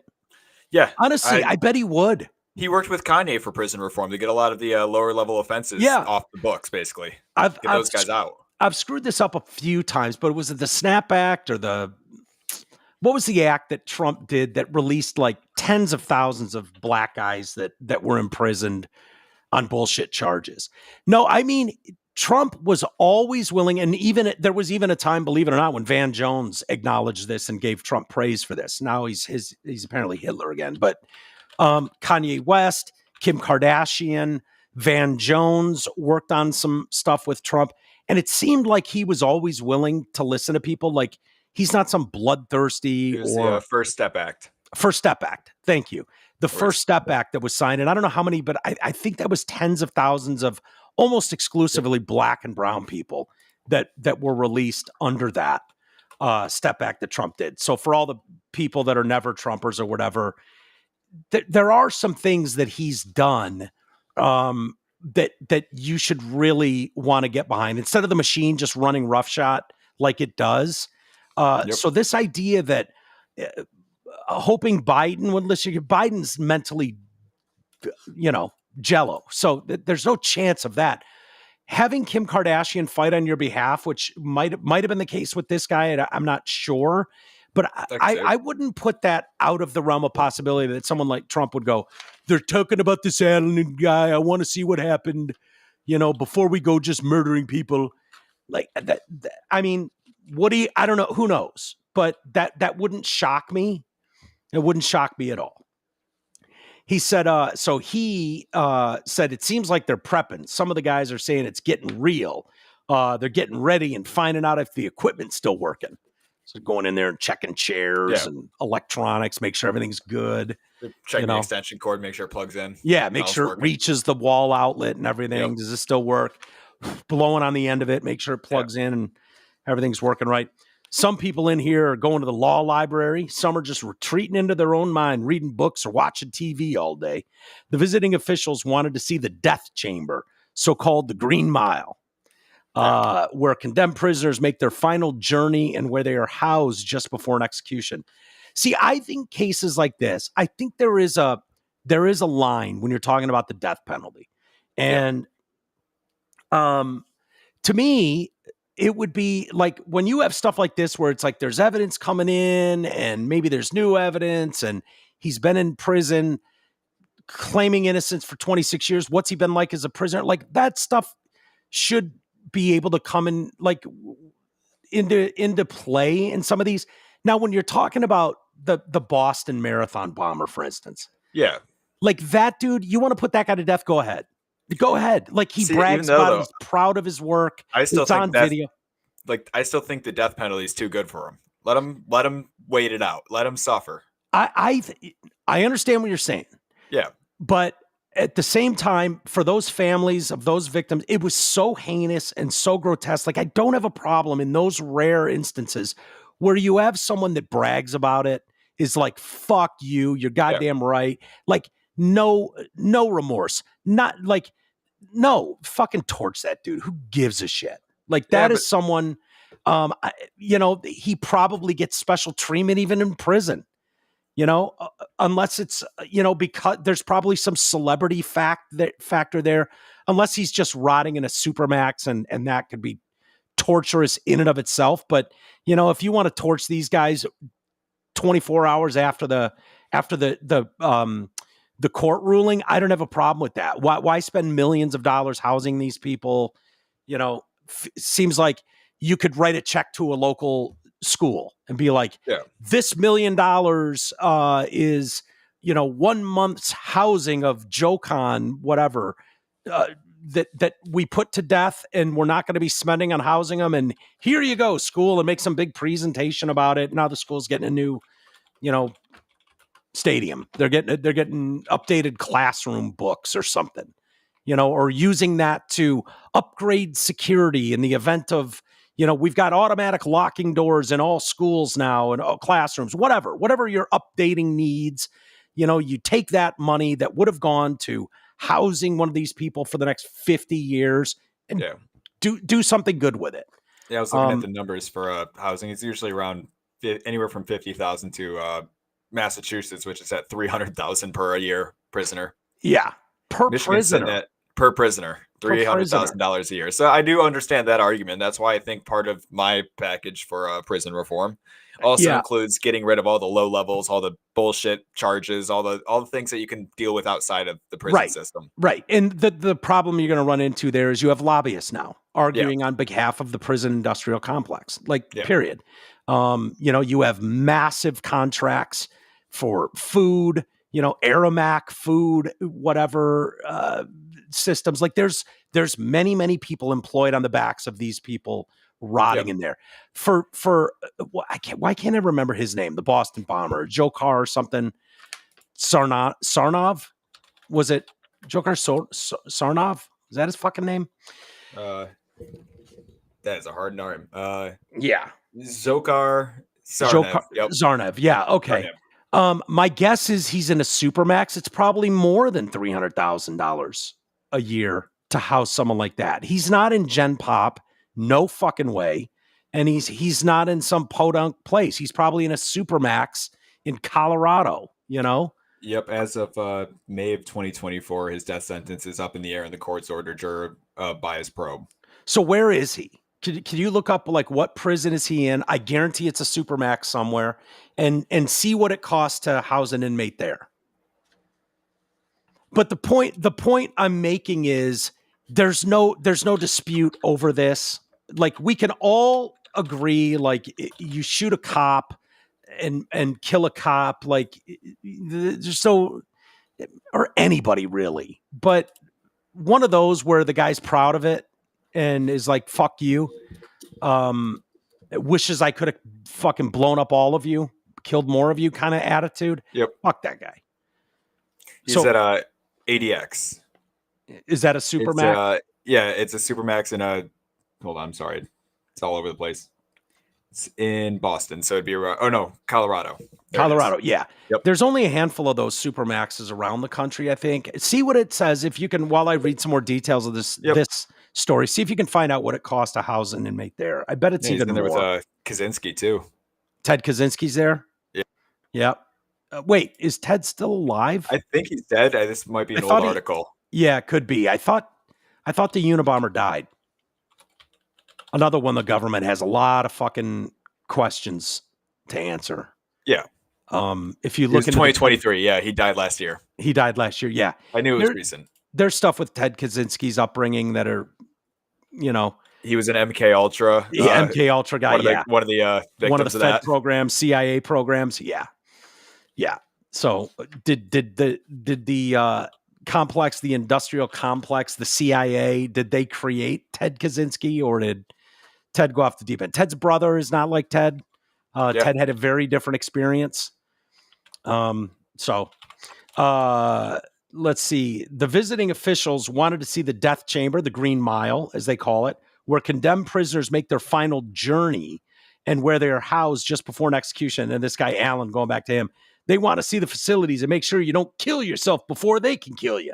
Yeah.
Honestly, I bet he would.
He worked with Kanye for prison reform to get a lot of the lower level offenses off the books, basically. Get those guys out.
I've screwed this up a few times, but was it the SNAP Act or what was the act that Trump did that released like tens of thousands of black guys that were imprisoned on bullshit charges? No, I mean, Trump was always willing, and there was even a time, believe it or not, when Van Jones acknowledged this and gave Trump praise for this. Now he's apparently Hitler again, but Kanye West, Kim Kardashian, Van Jones worked on some stuff with Trump. And it seemed like he was always willing to listen to people. Like, he's not some bloodthirsty
the First Step Act.
First Step Act. Thank you. The First Step Act that was signed. And I don't know how many, but I think that was tens of thousands of almost exclusively black and brown people that were released under that step back that Trump did. So for all the people that are never Trumpers or whatever, there are some things that he's done that you should really want to get behind instead of the machine just running roughshod like it does. So this idea that hoping Biden would listen, Biden's mentally, jello. So there's no chance of that. Having Kim Kardashian fight on your behalf, which might have been the case with this guy, I'm not sure, but I wouldn't put that out of the realm of possibility that someone like Trump would go, they're talking about this Allen guy. I want to see what happened, before we go just murdering people like that. I mean, I don't know, who knows, but that wouldn't shock me. It wouldn't shock me at all. He said, said, it seems like they're prepping. Some of the guys are saying it's getting real. They're getting ready and finding out if the equipment's still working. So going in there and checking chairs and electronics, make sure everything's good.
Checking the extension cord, make sure it plugs in.
Yeah, make sure it reaches the wall outlet and everything. Yep. Does it still work? Blowing on the end of it, make sure it plugs in and everything's working right. Some people in here are going to the law library. Some are just retreating into their own mind, reading books or watching TV all day. The visiting officials wanted to see the death chamber, so-called the Green Mile, where condemned prisoners make their final journey and where they are housed just before an execution. See, I think cases like this, I think there is a line when you're talking about the death penalty. And to me, it would be like when you have stuff like this where it's like there's evidence coming in and maybe there's new evidence and he's been in prison claiming innocence for 26 years. What's he been like as a prisoner? Like that stuff should be able to come in like into play in some of these. Now, when you're talking about the Boston Marathon bomber, for instance.
Yeah.
Like that dude, you want to put that guy to death? Go ahead. Go ahead. Like he brags about it. He's proud of his work.
I still
it's
think
on video.
Like I still think the death penalty is too good for him. Let him wait it out. Let him suffer.
I understand what you're saying.
Yeah.
But at the same time, for those families of those victims, it was so heinous and so grotesque. Like I don't have a problem in those rare instances where you have someone that brags about it, is like, fuck you, you're goddamn right. Like no remorse. Not like, no, fucking torch that dude. Who gives a shit? Like that is someone, he probably gets special treatment even in prison, unless it's, because there's probably some celebrity factor there, unless he's just rotting in a supermax and that could be torturous in and of itself. But, if you want to torch these guys 24 hours after the court ruling, I don't have a problem with that. Why spend millions of dollars housing these people? Seems like you could write a check to a local school and be like, this $1 million is, 1 month's housing of Jokan, whatever, that we put to death and we're not going to be spending on housing them. And here you go, school, and make some big presentation about it. Now the school's getting a new, stadium. They're getting updated classroom books or something, or using that to upgrade security in the event of, we've got automatic locking doors in all schools now and all classrooms, whatever your updating needs, you take that money that would have gone to housing one of these people for the next 50 years and do something good with it.
Yeah. I was looking at the numbers for housing. It's usually around anywhere from 50,000 to Massachusetts, which is at 300,000 per year prisoner.
Yeah, per
Michigan's
prisoner.
Per prisoner, $300,000 a year. So I do understand that argument. That's why I think part of my package for prison reform also includes getting rid of all the low levels, all the bullshit charges, all the things that you can deal with outside of the prison system. Right.
And the problem you're going to run into there is you have lobbyists now arguing on behalf of the prison industrial complex. Period. You have massive contracts for food, Aromac food, whatever systems. Like there's many people employed on the backs of these people rotting in there. Why can't I remember his name? The Boston bomber, Dzhokhar or something. Sarnov? Was it Dzhokhar Sarnov? Is that his fucking name?
That is a hard name.
Yeah.
Dzhokhar Tsarnaev. Yep.
Tsarnaev. Yeah. Okay. My guess is he's in a supermax. It's probably more than $300,000 a year to house someone like that. He's not in Gen Pop. No fucking way. And he's not in some podunk place. He's probably in a supermax in Colorado, you know?
Yep. As of May of 2024, his death sentence is up in the air and the court's ordered juror bias probe.
So where is he? Can you look up like what prison is he in? I guarantee it's a supermax somewhere, and see what it costs to house an inmate there. But the point I'm making is there's no dispute over this. Like we can all agree, like you shoot a cop and kill a cop, like or anybody really. But one of those where the guy's proud of it and is like, fuck you. Wishes I could have fucking blown up all of you, killed more of you kind of attitude.
Yep.
Fuck that guy.
He's at ADX.
Is that a supermax?
Yeah, it's a supermax in hold on, I'm sorry. It's all over the place. It's in Boston, so it'd be Colorado.
Colorado, yeah.
Yep.
There's only a handful of those supermaxes around the country, I think. See what it says if you can, while I read some more details of this story, see if you can find out what it costs to house an inmate there. I bet it's even more.
There was Kaczynski too.
Ted Kaczynski's there?
Yeah.
Yep. Wait, is Ted still alive?
I think he's dead. This might be an old article.
Yeah, it could be. I thought the Unabomber died. Another one the government has a lot of fucking questions to answer.
Yeah.
If you look
into 2023, yeah, he died last year.
He died last year, yeah.
I knew it was recent.
There's stuff with Ted Kaczynski's upbringing that are, you know,
he was an MK Ultra.
MK Ultra guy,
one of the victims of
Fed
that
programs, CIA programs, yeah. So did the complex, the industrial complex, the CIA, did they create Ted Kaczynski, or did Ted go off the deep end? Ted's brother is not like Ted. Ted had a very different experience. Let's see. The visiting officials wanted to see the death chamber, the Green Mile, as they call it, where condemned prisoners make their final journey and where they are housed just before an execution. And this guy, Allen, going back to him, they want to see the facilities and make sure you don't kill yourself before they can kill you.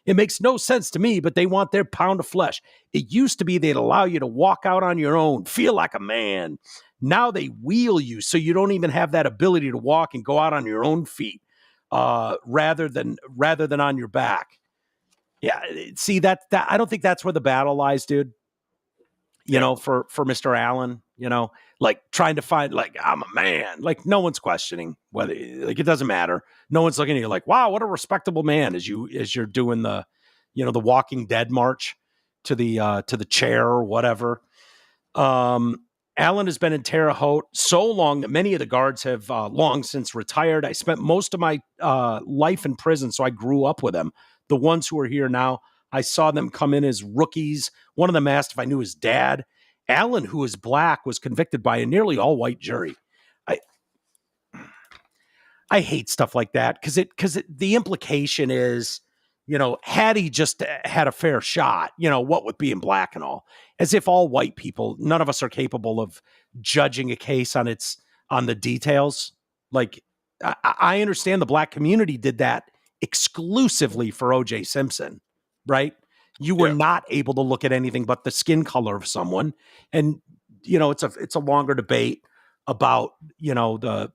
It makes no sense to me, but they want their pound of flesh. It used to be they'd allow you to walk out on your own, feel like a man. Now they wheel you so you don't even have that ability to walk and go out on your own feet, rather than on your back. Yeah, see that I don't think that's where the battle lies, dude. You know, for Mr. Allen, you know, like trying to find, like, I'm a man. Like, no one's questioning whether, like, it doesn't matter. No one's looking at you like, wow, what a respectable man, as you're doing the, you know, the Walking Dead march to the chair or whatever. Allen has been in Terre Haute so long that many of the guards have long since retired. I spent most of my life in prison, so I grew up with them. The ones who are here now, I saw them come in as rookies. One of them asked if I knew his dad. Allen, who is black, was convicted by a nearly all-white jury. I hate stuff like that because the implication is, you know, had he just had a fair shot, you know, what with being black and all, as if all white people, none of us are capable of judging a case on the details. Like, I understand the black community did that exclusively for O.J. Simpson, right? You were not able to look at anything but the skin color of someone. And, you know, it's a longer debate about, the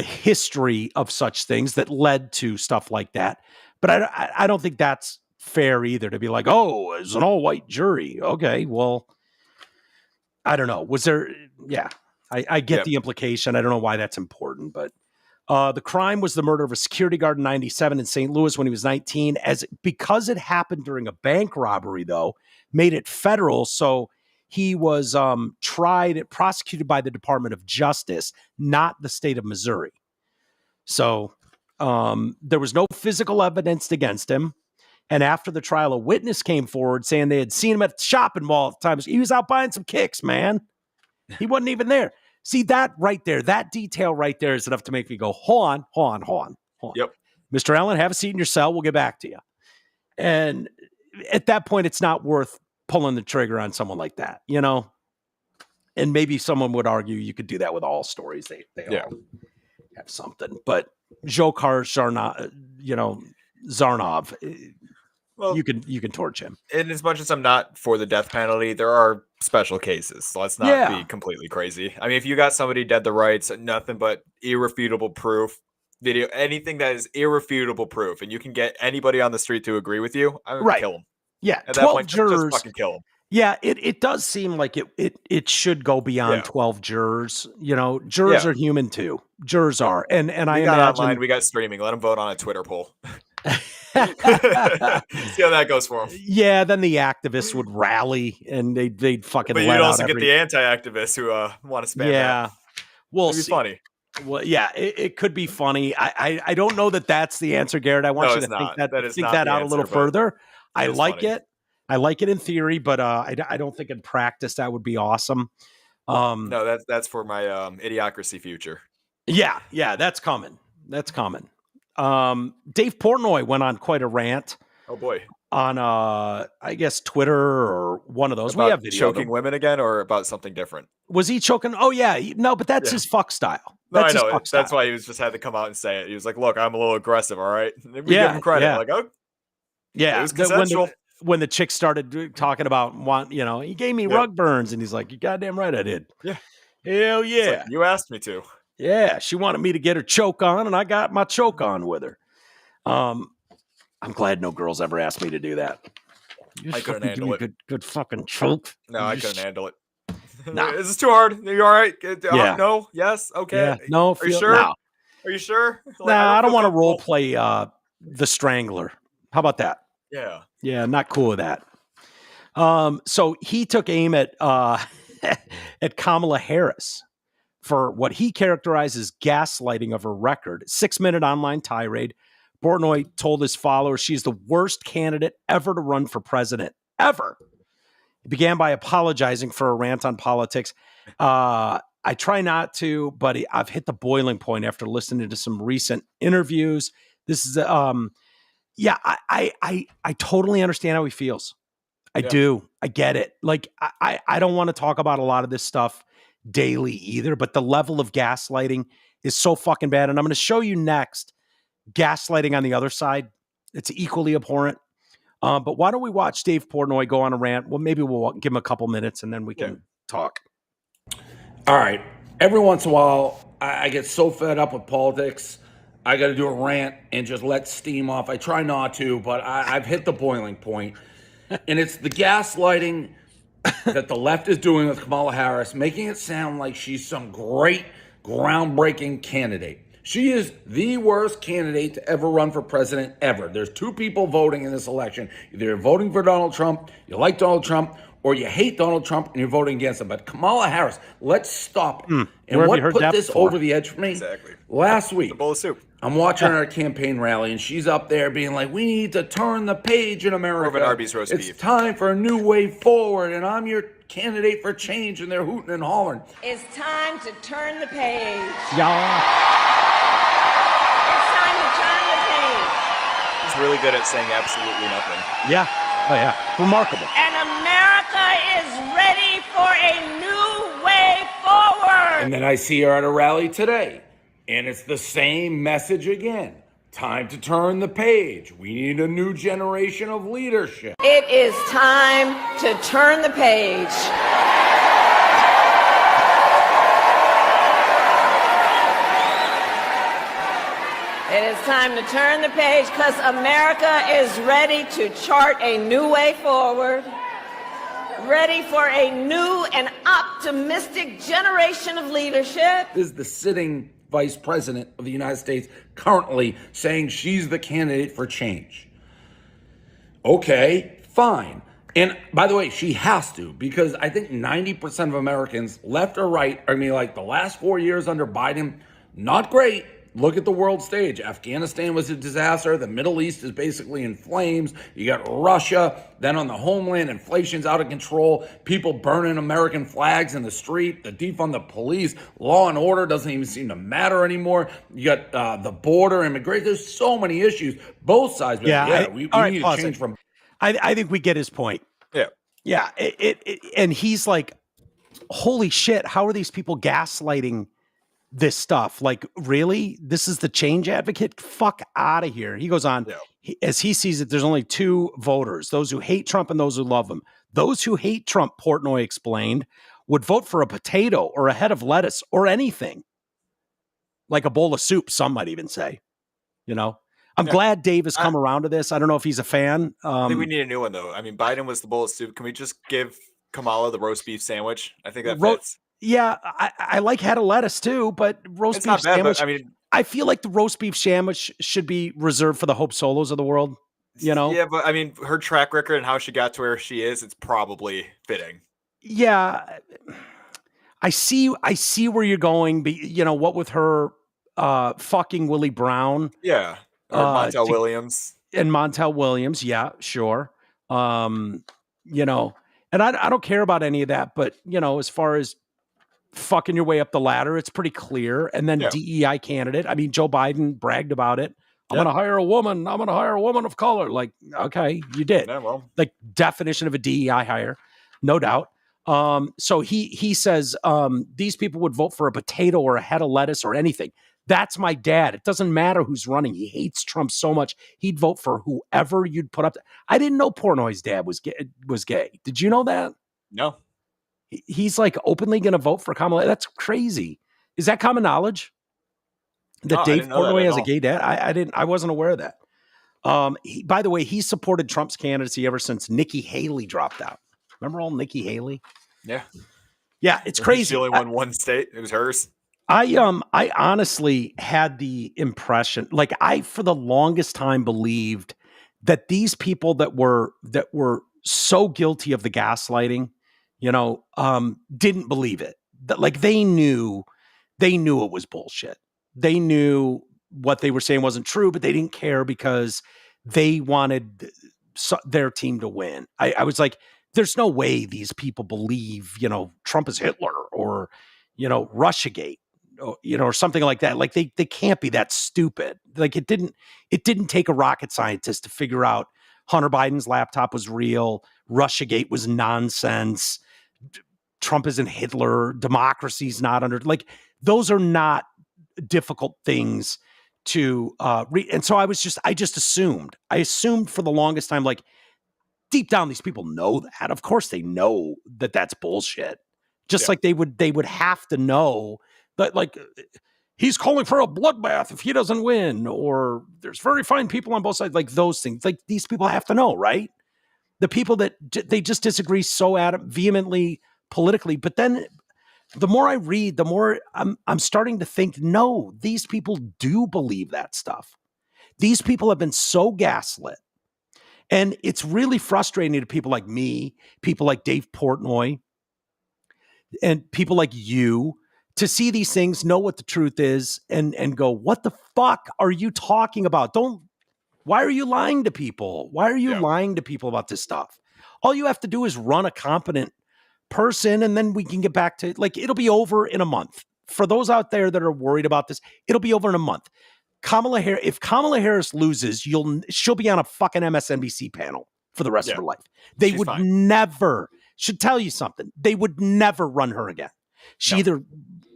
history of such things that led to stuff like that. But I don't think that's fair either, to be like, oh, it's an all white jury. Okay, well, I don't know. Was there? Yeah, I get the implication. I don't know why that's important, but the crime was the murder of a security guard in 97 in St. Louis when he was 19. Because it happened during a bank robbery, though, made it federal. So he was prosecuted by the Department of Justice, not the state of Missouri. So there was no physical evidence against him. And after the trial, a witness came forward saying they had seen him at the shopping mall at the time. He was out buying some kicks, man. He wasn't even there. See, that right there, that detail right there is enough to make me go, hold on.
Yep.
Mr. Allen, have a seat in your cell. We'll get back to you. And at that point, it's not worth pulling the trigger on someone like that, you know? And maybe someone would argue you could do that with all stories. They all have something. But Dzhokhar Zarnov,
Well,
you can torch him.
And as much as I'm not for the death penalty, there are special cases. So let's not be completely crazy. I mean, if you got somebody dead to rights, nothing but irrefutable proof, video, anything that is irrefutable proof, and you can get anybody on the street to agree with you, I would kill them.
Yeah,
at
12
that point,
jurors.
Just fucking kill them.
Yeah, it does seem like it should go beyond 12 jurors. You know, jurors are human too. Jurors are, and I imagine
online, we got streaming. Let them vote on a Twitter poll. See how that goes for them.
Yeah, then the activists would rally and they'd fucking.
But you'd also get the anti-activists who want to spam.
Yeah,
we'll see. Funny.
Well, yeah, it could be funny. I don't know that that's the answer, Garrett. I want you to think that out a little further. I like it. I like it in theory, but I don't think in practice that would be awesome.
No, that's for my idiocracy future.
Yeah, that's coming. That's coming. Dave Portnoy went on quite a rant.
Oh boy.
On I guess Twitter or one of those.
About
we have video
choking women again, or about something different.
Was he choking? Oh yeah, no, but that's his fuck style.
That's I know. That's why he was just had to come out and say it. He was like, "Look, I'm a little aggressive, all right." We give him credit. Like, oh,
yeah,
it was consensual.
When the chick started talking about he gave me rug burns, and he's like, "You goddamn right, I did."
Yeah,
hell yeah.
Like, you asked me to.
Yeah, she wanted me to get her choke on, and I got my choke on with her. I'm glad no girls ever asked me to do that.
I couldn't handle it.
Good fucking choke.
No, I couldn't handle it.
No.
Is this too hard? Are you all right? No? Yes? Okay.
Yeah. No.
Are you sure?
No.
Are you sure?
Like, I don't want to role play the Strangler. How about that?
Yeah.
Yeah, not cool with that. So he took aim at at Kamala Harris for what he characterizes gaslighting of her record. 6-minute online tirade. Portnoy told his followers she's the worst candidate ever to run for president, ever. He began by apologizing for a rant on politics. I try not to, but I've hit the boiling point after listening to some recent interviews. This is, I totally understand how he feels. I do. I get it. Like, I don't want to talk about a lot of this stuff daily either, but the level of gaslighting is so fucking bad. And I'm going to show you next gaslighting on the other side. It's equally abhorrent. But why don't we watch Dave Portnoy go on a rant? Well, maybe we'll give him a couple minutes and then we can talk.
All right. Every once in a while, I get so fed up with politics, I got to do a rant and just let steam off. I try not to, but I've hit the boiling point. And it's the gaslighting that the left is doing with Kamala Harris, making it sound like she's some great, groundbreaking candidate. She is the worst candidate to ever run for president ever. There's two people voting in this election. Either you're voting for Donald Trump, you like Donald Trump, or you hate Donald Trump and you're voting against him. But Kamala Harris, let's stop it. And what put this over the edge for me?
Exactly.
Last week,
a bowl of soup.
I'm watching her campaign rally, and she's up there being like, we need to turn the page in America.
Arby's roast beef.
It's time for a new way forward, and I'm your candidate for change, and they're hooting and hollering.
It's time to turn the page.
Yeah.
It's time to turn the page.
He's really good at saying absolutely nothing.
Yeah. Oh, yeah. Remarkable.
And America is ready for a new way forward.
And then I see her at a rally today, and it's the same message again. Time to turn the page. We need a new generation of leadership.
It is time to turn the page. It is time to turn the page because America is ready to chart a new way forward, ready for a new and optimistic generation of leadership.
This is the sitting vice president of the United States currently saying she's the candidate for change. Okay, fine. And by the way, she has to, because I think 90% of Americans, left or right, I mean, like the last 4 years under Biden, not great. Look at the world stage. Afghanistan was a disaster. The Middle East is basically in flames. You got Russia. Then on the homeland, inflation's out of control. People burning American flags in the street. The defund the police. Law and order doesn't even seem to matter anymore. You got the border, immigration. There's so many issues. Both sides. But we need to change from.
I think we get his point.
Yeah.
Yeah. And he's like, holy shit, how are these people gaslighting this stuff? Like, really? This is the change advocate? Fuck out of here. He goes on, as he sees it, there's only two voters, those who hate Trump and those who love him. Those who hate Trump, Portnoy explained, would vote for a potato or a head of lettuce or anything. Like a bowl of soup, some might even say. You know? I'm glad Dave has come around to this. I don't know if he's a fan.
I think we need a new one, though. I mean, Biden was the bowl of soup. Can we just give Kamala the roast beef sandwich? I think that fits.
Yeah, I like head of lettuce too, but roast beef sandwich.
I mean,
I feel like the roast beef sandwich should be reserved for the Hope Solos of the world. You know?
Yeah, but I mean, her track record and how she got to where she is, it's probably fitting.
Yeah, I see where you're going. But you know what with her fucking Willie Brown?
Yeah, or Montel Williams
and Montel Williams. Yeah, sure. You know, and I don't care about any of that, but you know, as far as fucking your way up the ladder, it's pretty clear. And then DEI candidate. I mean, Joe Biden bragged about it. I'm going to hire a woman. I'm going to hire a woman of color. Like, okay, you did.
Yeah, well.
Like definition of a DEI hire, no doubt. So he says these people would vote for a potato or a head of lettuce or anything. That's my dad. It doesn't matter who's running. He hates Trump so much. He'd vote for whoever you'd put up. I didn't know Portnoy's dad was gay. Did you know that?
No.
He's like openly going to vote for Kamala. That's crazy. Is that common knowledge? That Dave Portnoy has a gay dad? I wasn't aware of that. By the way, he supported Trump's candidacy ever since Nikki Haley dropped out. Remember old Nikki Haley?
Yeah.
Yeah, it's crazy.
She only won one state. It was hers.
I honestly had the impression, like I for the longest time believed that these people that were so guilty of the gaslighting, you know, didn't believe it. That like they knew it was bullshit. They knew what they were saying wasn't true, but they didn't care because they wanted their team to win. I was like, there's no way these people believe, you know, Trump is Hitler or, you know, Russiagate, or, you know, or something like that. Like they can't be that stupid. Like it didn't take a rocket scientist to figure out Hunter Biden's laptop was real. Russiagate was nonsense. Trump isn't Hitler. Democracy's not under, like, those are not difficult things to read. And so I just assumed for the longest time, like deep down, these people know that. Of course they know that that's bullshit. Just like they would have to know that, like, he's calling for a bloodbath if he doesn't win, or there's very fine people on both sides, like those things. Like these people have to know, right? The people that they just disagree so vehemently politically, but then the more I read, the more I'm starting to think, no, these people do believe that stuff. These people have been so gaslit. And it's really frustrating to people like me, people like Dave Portnoy, and people like you to see these things, know what the truth is, and go, what the fuck are you talking about? Why are you lying to people? Why are you lying to people about this stuff? All you have to do is run a competent person, and then we can get back to, like, it'll be over in a month. For those out there that are worried about this, it'll be over in a month. If Kamala Harris loses, she'll be on a fucking MSNBC panel for the rest of her life. They would never, should tell you something, they would never run her again. She either,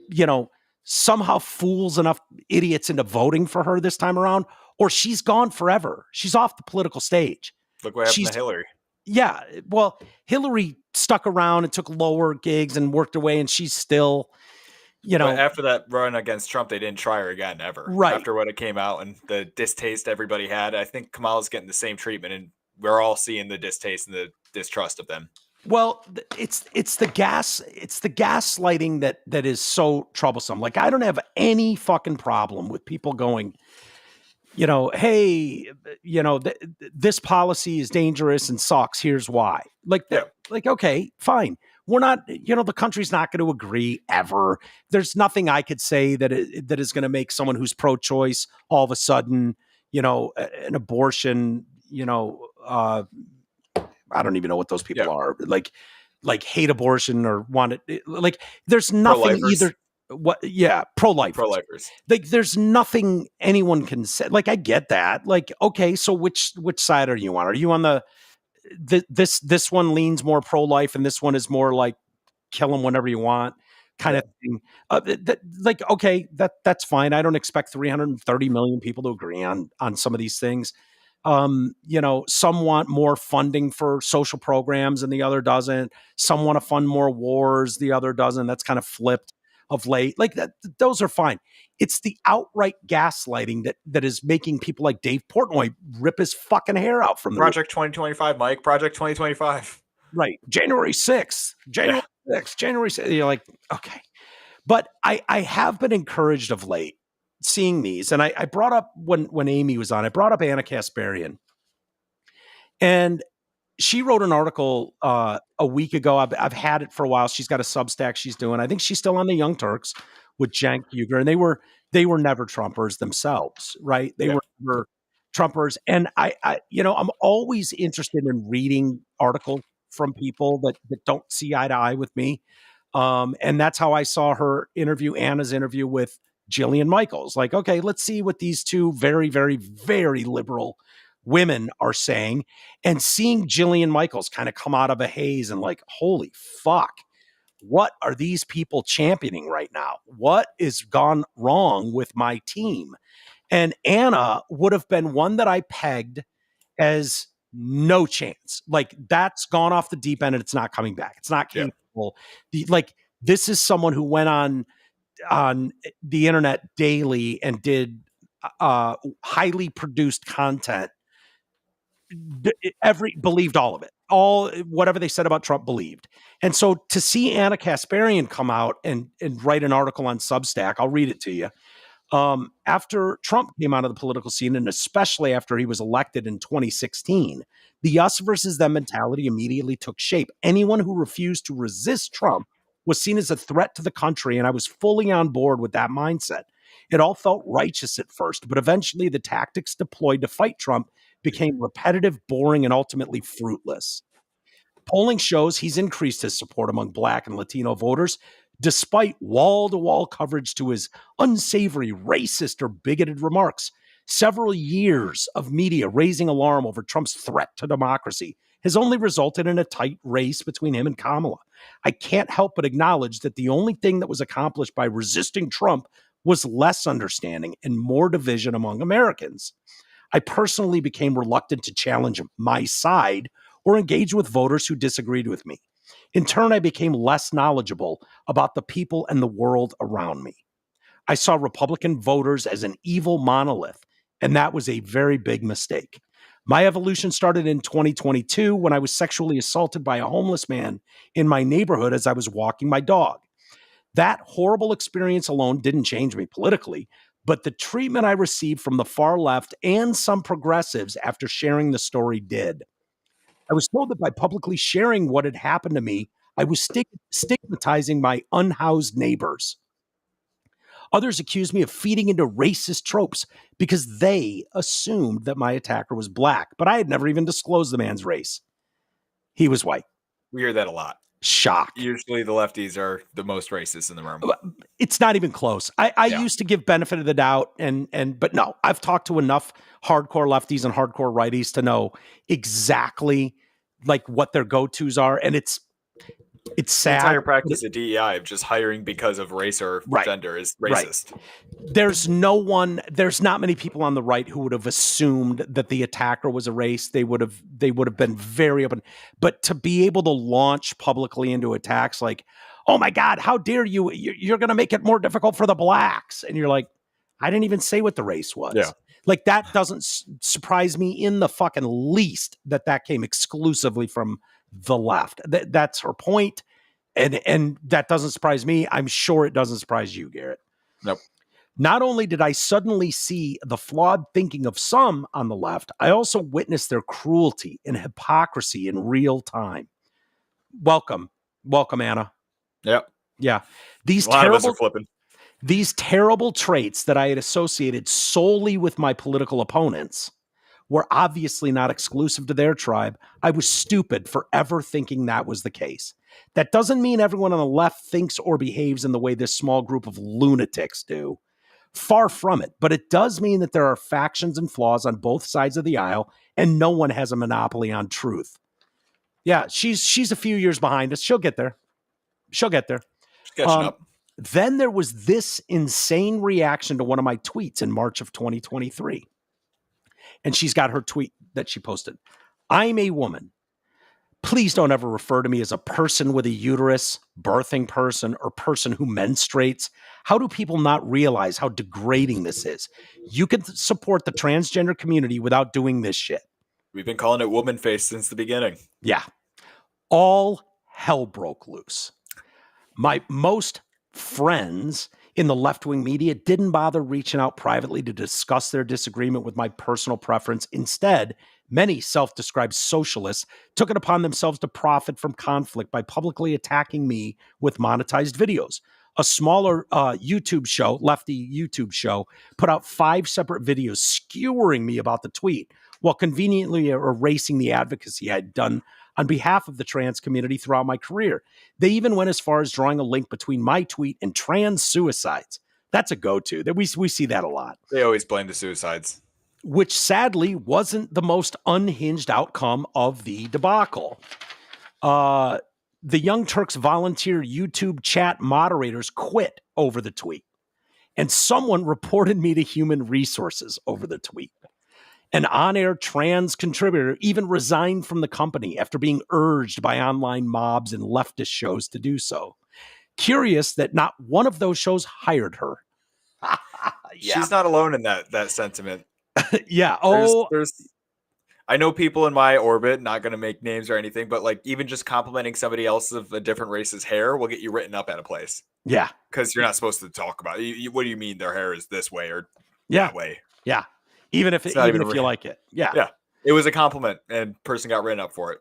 you know, somehow fools enough idiots into voting for her this time around, or she's gone forever. She's off the political stage.
Look what happened to Hillary.
Yeah, well, Hillary stuck around and took lower gigs and worked her way, and she's still, you know.
But after that run against Trump, they didn't try her again ever.
Right.
After what it came out and the distaste everybody had, I think Kamala's getting the same treatment, and we're all seeing the distaste and the distrust of them.
Well, it's the gaslighting that is so troublesome. Like, I don't have any fucking problem with people going, you know, hey, you know, this policy is dangerous and sucks. Here's why. Like, okay, fine. we're not, the country's not going to agree ever. There's nothing I could say that is going to make someone who's pro-choice all of a sudden, an abortion, I don't even know what those people are, like hate abortion or want it. Like there's nothing
Pro-lifers.
either. Pro-lifers. Like there's nothing anyone can say. Like I get that. Like, okay, so which side are you on? Are you on this one leans more pro-life and this one is more like kill them whenever you want kind of thing? Okay, that's fine. I don't expect 330 million people to agree on some of these things. Some want more funding for social programs and the other doesn't. Some want to fund more wars, the other doesn't. That's kind of flipped of late. Like that, those are fine. It's the outright gaslighting that is making people like Dave Portnoy rip his fucking hair out from the
Project 2025, Mike. Project 2025.
Right. January 6th. January 6th. You're like, okay. But I have been encouraged of late seeing these. And I brought up when Amy was on, I brought up Ana Kasparian. And she wrote an article a week ago. I've had it for a while. She's got a Substack she's doing. I think she's still on the Young Turks with Cenk Uygur. And they were never Trumpers themselves, right? They were never Trumpers. And I'm always interested in reading articles from people that don't see eye to eye with me. And that's how I saw Anna's interview with Jillian Michaels. Like, okay, let's see what these two very, very, very liberal women are saying, and seeing Jillian Michaels kind of come out of a haze and like, holy fuck, what are these people championing right now? What is gone wrong with my team? And Anna would have been one that I pegged as no chance. Like that's gone off the deep end and it's not coming back. It's not capable. This is someone who went on the internet daily and did highly produced content. Believed all of it, whatever they said about Trump believed. And so to see Ana Kasparian come out and write an article on Substack, I'll read it to you. After Trump came out of the political scene, and especially after he was elected in 2016, the us versus them mentality immediately took shape. Anyone who refused to resist Trump was seen as a threat to the country, and I was fully on board with that mindset. It all felt righteous at first, but eventually the tactics deployed to fight Trump became repetitive, boring, and ultimately fruitless. Polling shows he's increased his support among Black and Latino voters, despite wall-to-wall coverage to his unsavory, racist, or bigoted remarks. Several years of media raising alarm over Trump's threat to democracy has only resulted in a tight race between him and Kamala. I can't help but acknowledge that the only thing that was accomplished by resisting Trump was less understanding and more division among Americans. I personally became reluctant to challenge my side or engage with voters who disagreed with me. In turn, I became less knowledgeable about the people and the world around me. I saw Republican voters as an evil monolith, and that was a very big mistake. My evolution started in 2022 when I was sexually assaulted by a homeless man in my neighborhood as I was walking my dog. That horrible experience alone didn't change me politically, but the treatment I received from the far left and some progressives after sharing the story did. I was told that by publicly sharing what had happened to me, I was stigmatizing my unhoused neighbors. Others accused me of feeding into racist tropes because they assumed that my attacker was Black, but I had never even disclosed the man's race. He was white.
We hear that a lot.
Shock.
Usually the lefties are the most racist in the room.
It's not even close. I used to give benefit of the doubt, but no, I've talked to enough hardcore lefties and hardcore righties to know exactly like what their go-tos are, and it's sad.
The entire practice of DEI of just hiring because of race or gender is racist.
Right. There's not many people on the right who would have assumed that the attacker was a race. They would have been very open. But to be able to launch publicly into attacks like, oh my God, how dare you? You're going to make it more difficult for the Blacks. And you're like, I didn't even say what the race was.
Yeah.
Like that doesn't surprise me in the fucking least that came exclusively from the left. That's her point. And that doesn't surprise me. I'm sure it doesn't surprise you, Garrett.
Nope.
Not only did I suddenly see the flawed thinking of some on the left, I also witnessed their cruelty and hypocrisy in real time. Welcome Welcome, Anna.
Yep.
Yeah.
A lot of us are flipping.
These terrible traits that I had associated solely with my political opponents were obviously not exclusive to their tribe. I was stupid for ever thinking that was the case. That doesn't mean everyone on the left thinks or behaves in the way this small group of lunatics do. Far from it. But it does mean that there are factions and flaws on both sides of the aisle, and no one has a monopoly on truth. Yeah, she's a few years behind us. She'll get there. She's
catching up.
Then there was this insane reaction to one of my tweets in March of 2023. And she's got her tweet that she posted. I'm a woman. Please don't ever refer to me as a person with a uterus, birthing person, or person who menstruates. How do people not realize how degrading this is? You can support the transgender community without doing this shit.
We've been calling it woman face since the beginning.
Yeah. All hell broke loose. My most friends in the left-wing media didn't bother reaching out privately to discuss their disagreement with my personal preference. Instead, many self-described socialists took it upon themselves to profit from conflict by publicly attacking me with monetized videos. A smaller YouTube show, lefty YouTube show, put out 5 separate videos skewering me about the tweet while conveniently erasing the advocacy I'd done on behalf of the trans community throughout my career. They even went as far as drawing a link between my tweet and trans suicides. That's a go-to. We see that a lot.
They always blame the suicides.
Which sadly wasn't the most unhinged outcome of the debacle. The Young Turks volunteer YouTube chat moderators quit over the tweet. And someone reported me to Human Resources over the tweet. An on-air trans contributor even resigned from the company after being urged by online mobs and leftist shows to do so. Curious that not one of those shows hired her.
Yeah. She's not alone in that sentiment.
Yeah.
I know people in my orbit, not going to make names or anything, but like even just complimenting somebody else of a different race's hair will get you written up at a place.
Yeah.
Because you're not supposed to talk about it. What do you mean their hair is this way or that way?
Yeah. Even if you like it. Yeah.
Yeah. It was a compliment and person got written up for it.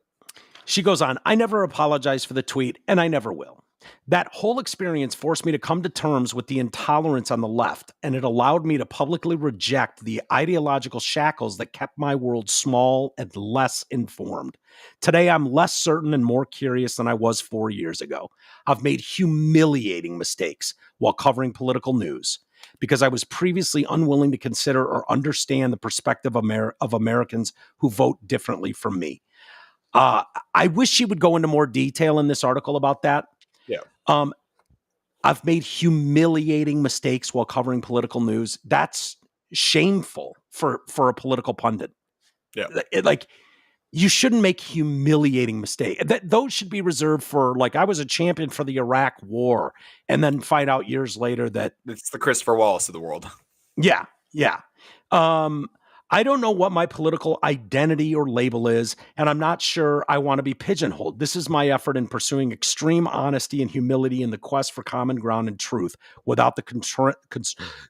She goes on, I never apologized for the tweet and I never will. That whole experience forced me to come to terms with the intolerance on the left, and it allowed me to publicly reject the ideological shackles that kept my world small and less informed. Today, I'm less certain and more curious than I was 4 years ago. I've made humiliating mistakes while covering political news because I was previously unwilling to consider or understand the perspective of Americans who vote differently from me. I wish she would go into more detail in this article about that.
Yeah.
I've made humiliating mistakes while covering political news. That's shameful for a political pundit.
Yeah.
You shouldn't make humiliating mistakes. Those should be reserved for, like, I was a champion for the Iraq War, and then find out years later that
it's the Christopher Wallace of the world.
Yeah. Yeah. I don't know what my political identity or label is, and I'm not sure I want to be pigeonholed. This is my effort in pursuing extreme honesty and humility in the quest for common ground and truth without the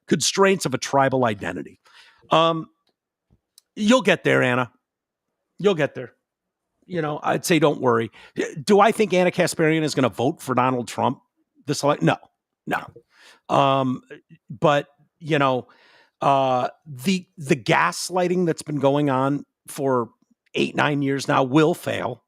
constraints of a tribal identity. You'll get there, Anna. You'll get there. I'd say don't worry. Do I think Anna Kasparian is going to vote for Donald Trump this election? No. But, the gaslighting that's been going on for 8-9 years now will fail.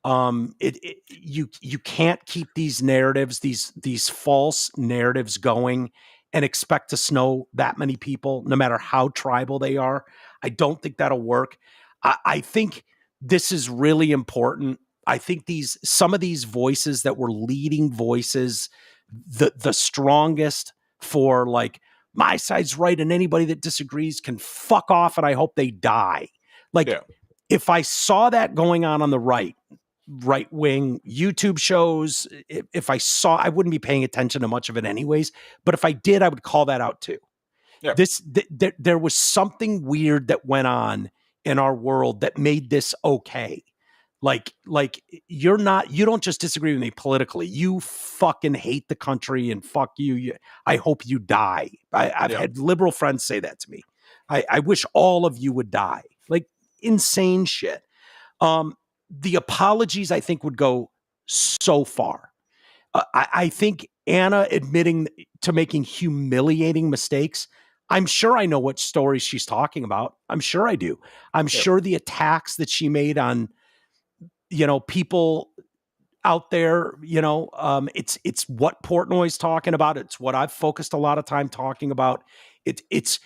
You can't keep these narratives, these false narratives going and expect to snow that many people, no matter how tribal they are. I don't think that'll work. I think this is really important. I think some of these voices that were leading voices, the strongest for like, my side's right and anybody that disagrees can fuck off and I hope they die. If I saw that going on the right-wing YouTube shows, if I saw, I wouldn't be paying attention to much of it anyways. But if I did, I would call that out too. Yeah. There was something weird that went on in our world that made this okay. Like you don't just disagree with me politically. You fucking hate the country and fuck you. I hope you die. I've had liberal friends say that to me. I wish all of you would die. Like insane shit. The apologies I think would go so far. I think Anna admitting to making humiliating mistakes, I'm sure I know what stories she's talking about. I'm sure I do. I'm sure the attacks that she made on, people out there, it's what Portnoy's talking about. It's what I've focused a lot of time talking about. It's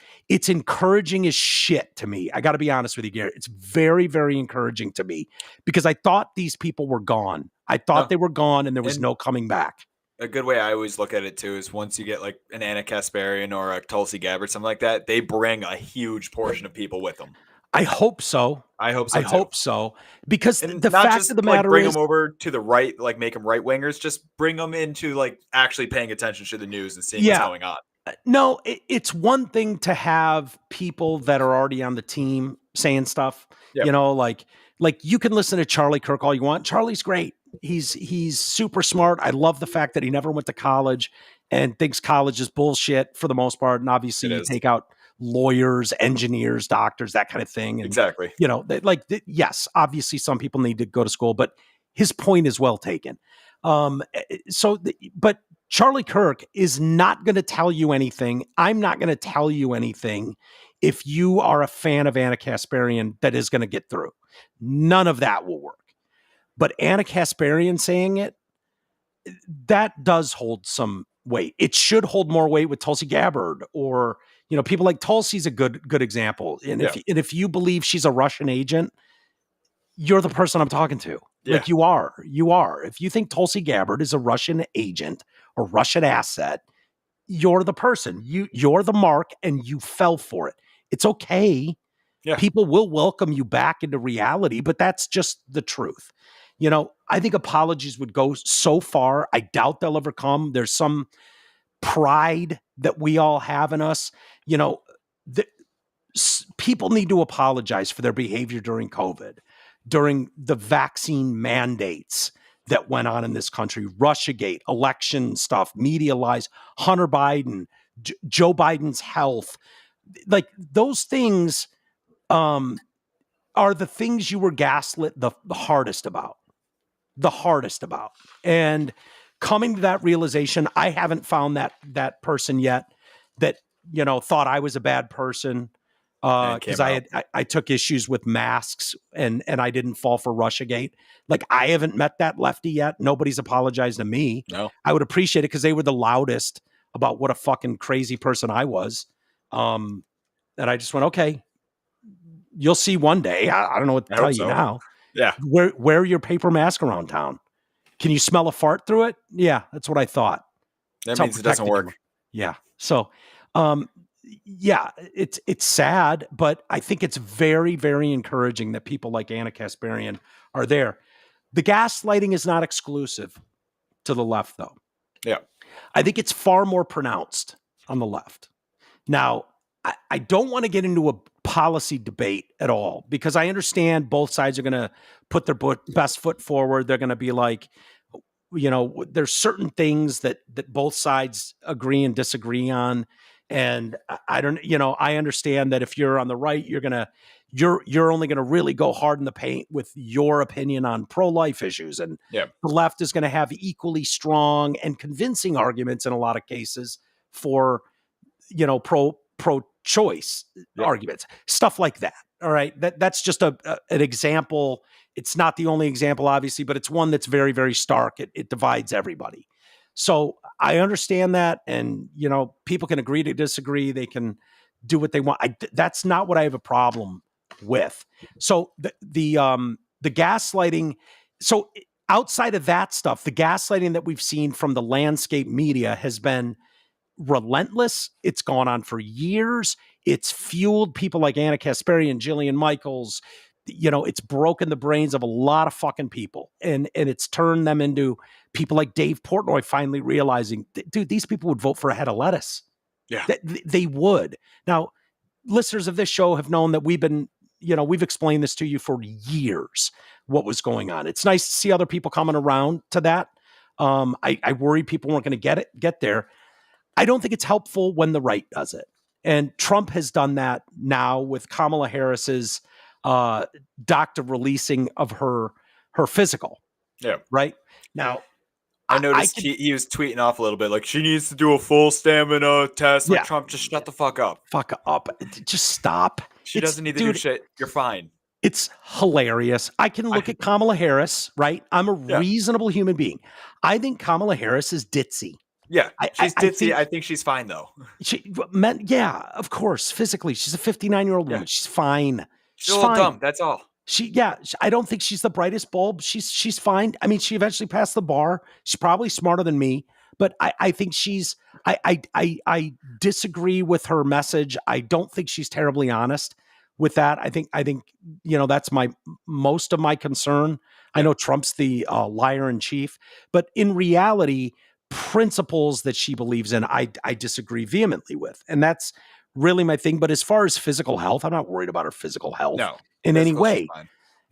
encouraging as shit to me. I got to be honest with you, Garrett. It's very, very encouraging to me because I thought these people were gone. I thought they were gone and there was no coming back.
A good way I always look at it too is once you get like an Anna Kasparian or a Tulsi Gabbard, something like that, they bring a huge portion of people with them.
I hope so.
I hope so.
I hope so. Because
and
the fact of the matter
bring
is,
them over to the right, like make them right wingers. Just bring them into like actually paying attention to the news and seeing what's going on.
No, it's one thing to have people that are already on the team saying stuff.
Yep.
Like you can listen to Charlie Kirk all you want. Charlie's great. He's super smart. I love the fact that he never went to college and thinks college is bullshit for the most part. And obviously you take out lawyers, engineers, doctors, that kind of thing. And,
exactly.
Yes, obviously some people need to go to school, but his point is well taken. But Charlie Kirk is not going to tell you anything. I'm not going to tell you anything if you are a fan of Anna Kasparian that is going to get through. None of that will work. But Anna Kasparian saying it, that does hold some weight. It should hold more weight with Tulsi Gabbard or, people like Tulsi's a good example. And if you believe she's a Russian agent, you're the person I'm talking to.
Yeah.
Like you are. If you think Tulsi Gabbard is a Russian agent or Russian asset, you're the person. You're the mark and you fell for it. It's okay.
Yeah.
People will welcome you back into reality, but that's just the truth. I think apologies would go so far. I doubt they'll ever come. There's some pride that we all have in us. People need to apologize for their behavior during COVID, during the vaccine mandates that went on in this country, Russiagate, election stuff, media lies, Hunter Biden, Joe Biden's health. Like those things are the things you were gaslit the hardest about. And coming to that realization, I haven't found that person yet that, thought I was a bad person because I took issues with masks and I didn't fall for Russiagate. Like I haven't met that lefty yet. Nobody's apologized to me.
No.
I would appreciate it because they were the loudest about what a fucking crazy person I was. And I just went, okay, you'll see one day. I don't know what to tell you now.
Yeah.
Wear your paper mask around town. Can you smell a fart through it? Yeah, that's what I thought.
That means it doesn't work.
Yeah. So, it's sad, but I think it's very, very encouraging that people like Anna Kasparian are there. The gaslighting is not exclusive to the left, though.
Yeah.
I think it's far more pronounced on the left. Now, I don't want to get into a policy debate at all because I understand both sides are going to put their best foot forward. They're going to be like, there's certain things that both sides agree and disagree on. And I understand that if you're on the right, you're only going to really go hard in the paint with your opinion on pro-life issues. And the left is going to have equally strong and convincing arguments in a lot of cases for, pro-choice arguments, stuff like that. All right. That's just an example. It's not the only example, obviously, but it's one that's very, very stark. It divides everybody. So I understand that. And, people can agree to disagree. They can do what they want. That's not what I have a problem with. So the gaslighting. So outside of that stuff, the gaslighting that we've seen from the landscape media has been relentless. It's gone on for years. It's fueled people like Anna Kasparian, Jillian Michaels. It's broken the brains of a lot of fucking people. And it's turned them into people like Dave Portnoy finally realizing, dude, these people would vote for a head of lettuce.
Yeah.
They would. Now, listeners of this show have known that we've explained this to you for years, what was going on. It's nice to see other people coming around to that. I worry people weren't going to get there. I don't think it's helpful when the right does it. And Trump has done that now with Kamala Harris's doctor releasing of her physical.
Yeah.
Right now,
I noticed
could,
he was tweeting off a little bit like she needs to do a full stamina test. Like
yeah,
Trump, just shut the fuck up.
fuck up. Just stop.
She doesn't need to do shit. You're fine.
It's hilarious. I can look at Kamala Harris, right? I'm a reasonable human being. I think Kamala Harris is ditzy.
Yeah, she's ditzy. I think she's fine though.
Yeah, of course. Physically, she's a 59-year-old woman. She's fine.
She's a little dumb. That's all.
I don't think she's the brightest bulb. She's fine. I mean, she eventually passed the bar. She's probably smarter than me, but I think I disagree with her message. I don't think she's terribly honest with that. I think that's most of my concern. I know Trump's the liar in chief, but in reality, principles that she believes in, I disagree vehemently with, and that's really my thing. But as far as physical health, I'm not worried about her physical health in any way.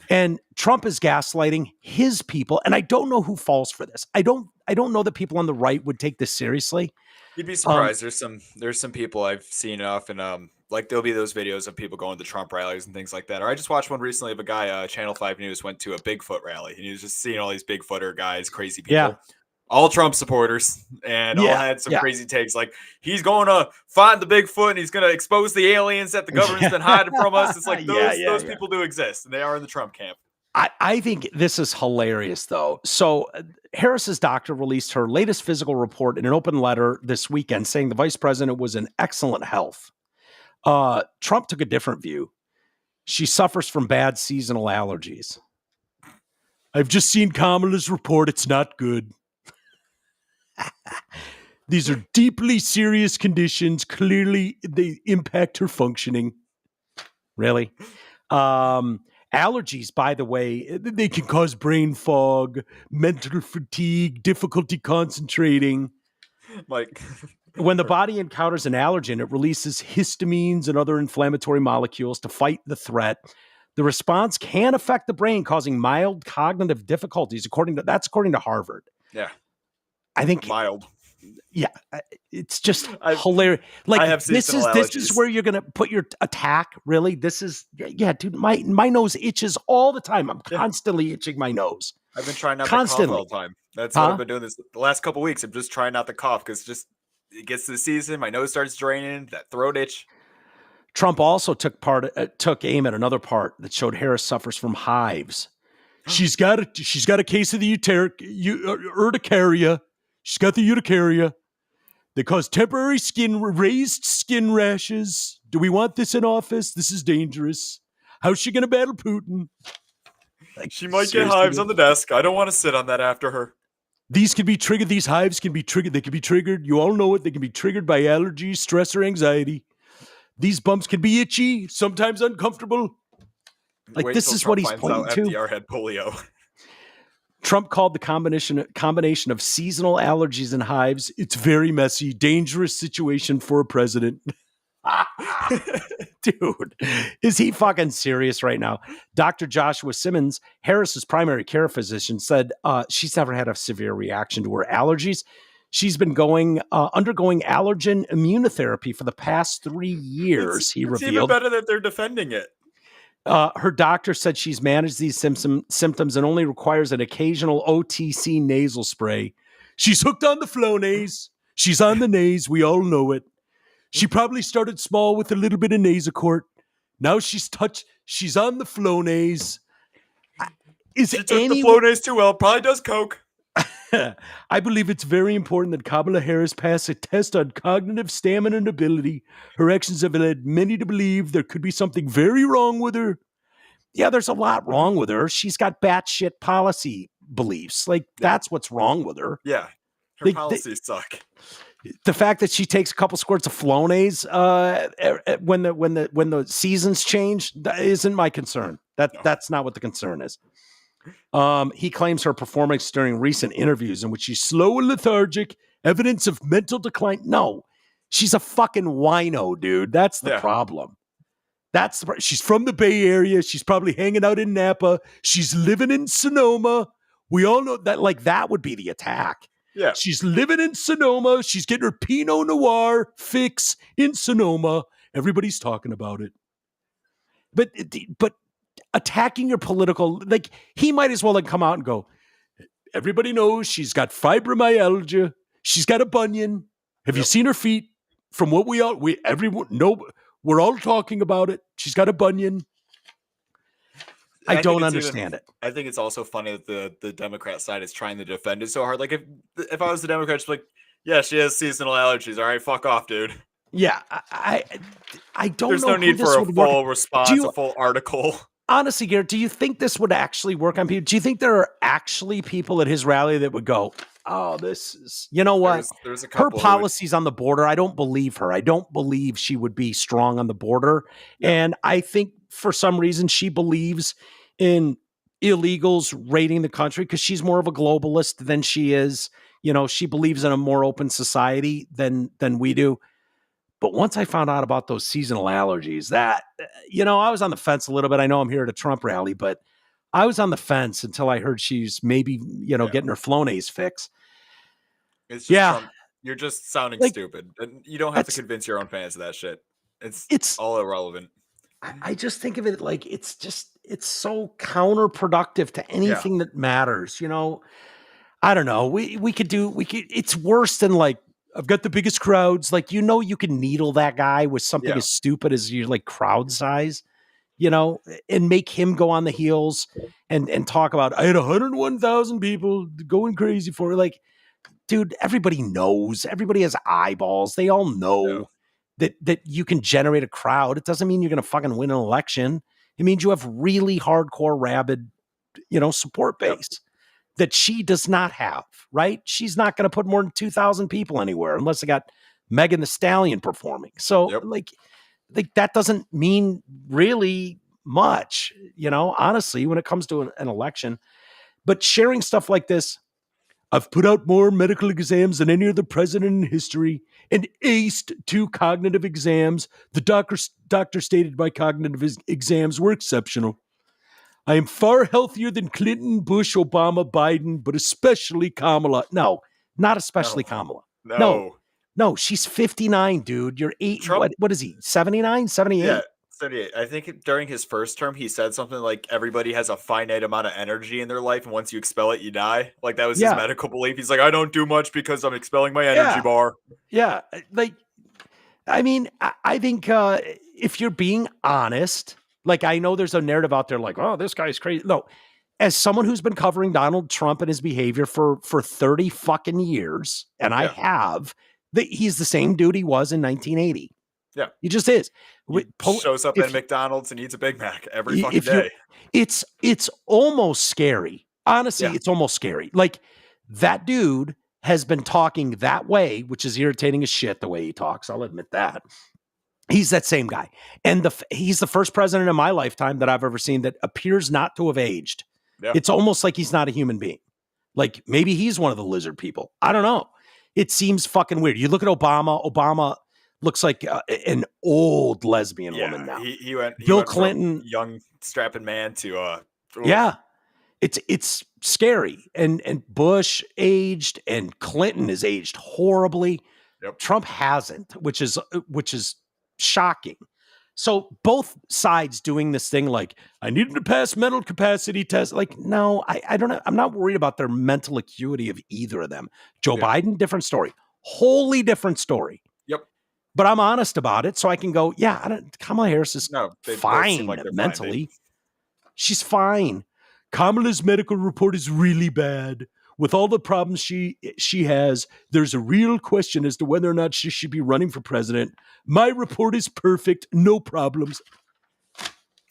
And Trump is gaslighting his people, and I don't know who falls for this. I don't know that people on the right would take this seriously.
You'd be surprised. There's some people I've seen enough, and like there'll be those videos of people going to Trump rallies and things like that. Or I just watched one recently of a guy, Channel 5 News went to a Bigfoot rally, and he was just seeing all these Bigfooter guys, crazy people.
Yeah.
All Trump supporters, and all had some crazy takes like he's going to find the Bigfoot and he's going to expose the aliens that the government's been hiding from us. It's like those people do exist, and they are in the Trump camp.
I think this is hilarious, though. So Harris's doctor released her latest physical report in an open letter this weekend saying the vice president was in excellent health. Trump took a different view. She suffers from bad seasonal allergies. I've just seen Kamala's report. It's not good. These are deeply serious conditions. Clearly, they impact her functioning. Really? Allergies, by the way, they can cause brain fog, mental fatigue, difficulty concentrating.
Like
when the body encounters an allergen, it releases histamines and other inflammatory molecules to fight the threat. The response can affect the brain, causing mild cognitive difficulties, according to Harvard.
Yeah.
I think
mild.
Yeah, it's just hilarious. Like
I have
this is where you're gonna put your attack. Really, this is dude. My nose itches all the time. I'm constantly itching my nose.
I've been trying not to cough all the time. That's what I've been doing this the last couple of weeks. I'm just trying not to cough because it gets to the season, my nose starts draining, that throat itch.
Trump also took aim at another part that showed Harris suffers from hives. She's got a case of the urticaria. She's got the urticaria. They cause temporary raised skin rashes. Do we want this in office? This is dangerous. How's she going to battle Putin?
Like, she might get hives on the desk. I don't want to sit on that after her.
These can be triggered. These hives can be triggered. They can be triggered. You all know it. They can be triggered by allergies, stress, or anxiety. These bumps can be itchy, sometimes uncomfortable. Like this is what he's pointing to.
FDR had polio.
Trump called the combination of seasonal allergies and hives, it's very messy, dangerous situation for a president. Dude, is he fucking serious right now? Dr. Joshua Simmons, Harris's primary care physician, said she's never had a severe reaction to her allergies. She's been undergoing allergen immunotherapy for the past 3 years, he revealed. It's
even better that they're defending it.
Her doctor said she's managed these symptoms and only requires an occasional OTC nasal spray. She's hooked on the Flonase. She's on the Naze. We all know it. She probably started small with a little bit of Nasacort. Now she's on the Flonase.
She took the Flonase too well. Probably does coke.
I believe it's very important that Kamala Harris pass a test on cognitive stamina and ability. Her actions have led many to believe there could be something very wrong with her. Yeah, there's a lot wrong with her. She's got batshit policy beliefs. Like, that's what's wrong with her.
Yeah, her policies suck.
The fact that she takes a couple squirts of Flonase when the seasons change isn't my concern. That's not what the concern is. He claims her performance during recent interviews in which she's slow and lethargic, evidence of mental decline. No, she's a fucking wino, dude. That's the problem. She's from the Bay Area. She's probably hanging out in Napa. She's living in Sonoma. We all know that, like, that would be the attack.
Yeah.
She's living in Sonoma. She's getting her Pinot Noir fix in Sonoma. Everybody's talking about it. But attacking your political, like, he might as well come out and go, everybody knows she's got fibromyalgia. She's got a bunion. Have you seen her feet? From what we're all talking about it. She's got a bunion. I don't understand it.
I think it's also funny that the Democrat side is trying to defend it so hard. Like if I was the Democrats, like, yeah, she has seasonal allergies. All right, fuck off, dude.
Yeah, I don't.
There's
know
no need for a full response, a full article.
Honestly, Garrett, do you think this would actually work on people? Do you think there are actually people at his rally that would go, "Oh, this is," you know what?
There's a
her
couple
policies on the border. I don't believe her. I don't believe she would be strong on the border, and I think for some reason she believes in illegals raiding the country because she's more of a globalist than she is. You know, she believes in a more open society than we do. But once I found out about those seasonal allergies, that, you know, I was on the fence a little bit. I know I'm here at a Trump rally, but I was on the fence until I heard she's maybe, you know, getting her Flonase fix.
It's just Trump. You're just sounding stupid. And you don't have to convince your own fans of that shit. It's all irrelevant.
I just think of it like it's so counterproductive to anything that matters. You know, I don't know. It's worse than like, I've got the biggest crowds. Like, you know, you can needle that guy with something as stupid as your like crowd size, you know, and make him go on the heels and talk about, I had 101,000 people going crazy for it. Like, dude, everybody knows. Everybody has eyeballs. They all know that you can generate a crowd. It doesn't mean you're going to fucking win an election. It means you have really hardcore, rabid, you know, support base. That she does not have, right? She's not going to put more than 2,000 people anywhere unless they got Megan Thee Stallion performing. So like that doesn't mean really much, you know, honestly, when it comes to an election. But sharing stuff like this, I've put out more medical exams than any other president in history and aced 2 cognitive exams. The doctor stated my cognitive exams were exceptional. I am far healthier than Clinton, Bush, Obama, Biden, but especially Kamala. No, not especially Kamala. No, she's 59, dude. You're 8.
Trump,
what is he? 79, 78?
Yeah, 78. I think during his first term, he said something like everybody has a finite amount of energy in their life, and once you expel it, you die. Like that was his medical belief. He's like, I don't do much because I'm expelling my energy bar.
Yeah. Like, I mean, I think if you're being honest, like, I know there's a narrative out there like, oh, this guy's crazy. No, as someone who's been covering Donald Trump and his behavior for 30 fucking years, and I have, he's the same dude he was in 1980.
Yeah.
He just is.
He shows up at McDonald's and eats a Big Mac every fucking day.
It's almost scary. Honestly, it's almost scary. Like, that dude has been talking that way, which is irritating as shit the way he talks. I'll admit that. He's that same guy. And he's the first president in my lifetime that I've ever seen that appears not to have aged. Yeah. It's almost like he's not a human being. Like, maybe he's one of the lizard people. I don't know. It seems fucking weird. You look at Obama. Obama looks like an old lesbian woman now.
He went
Clinton,
from young strapping man to
it's scary. And Bush aged and Clinton has aged horribly.
Yep.
Trump hasn't, which is shocking. So both sides doing this thing like, I need him to pass mental capacity test. Like, no, I don't know. I'm not worried about their mental acuity of either of them. Joe Biden, different story. Wholly different story.
Yep.
But I'm honest about it, so I can go, Kamala Harris is fine
like
mentally. She's fine. Kamala's medical report is really bad. With all the problems she has, there's a real question as to whether or not she should be running for president. My report is perfect, no problems.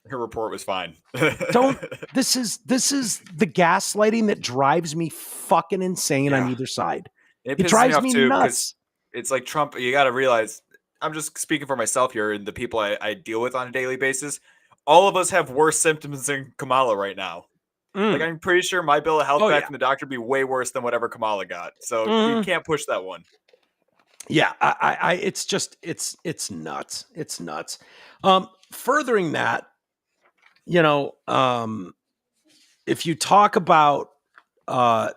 Her report was fine.
This is the gaslighting that drives me fucking insane on either side.
It
drives me
too,
nuts.
It's like Trump, you got to realize, I'm just speaking for myself here and the people I deal with on a daily basis. All of us have worse symptoms than Kamala right now. Like, I'm pretty sure my bill of health back from the doctor would be way worse than whatever Kamala got. So you can't push that one.
Yeah, it's just, it's nuts. It's nuts. Furthering that, you know, if you talk about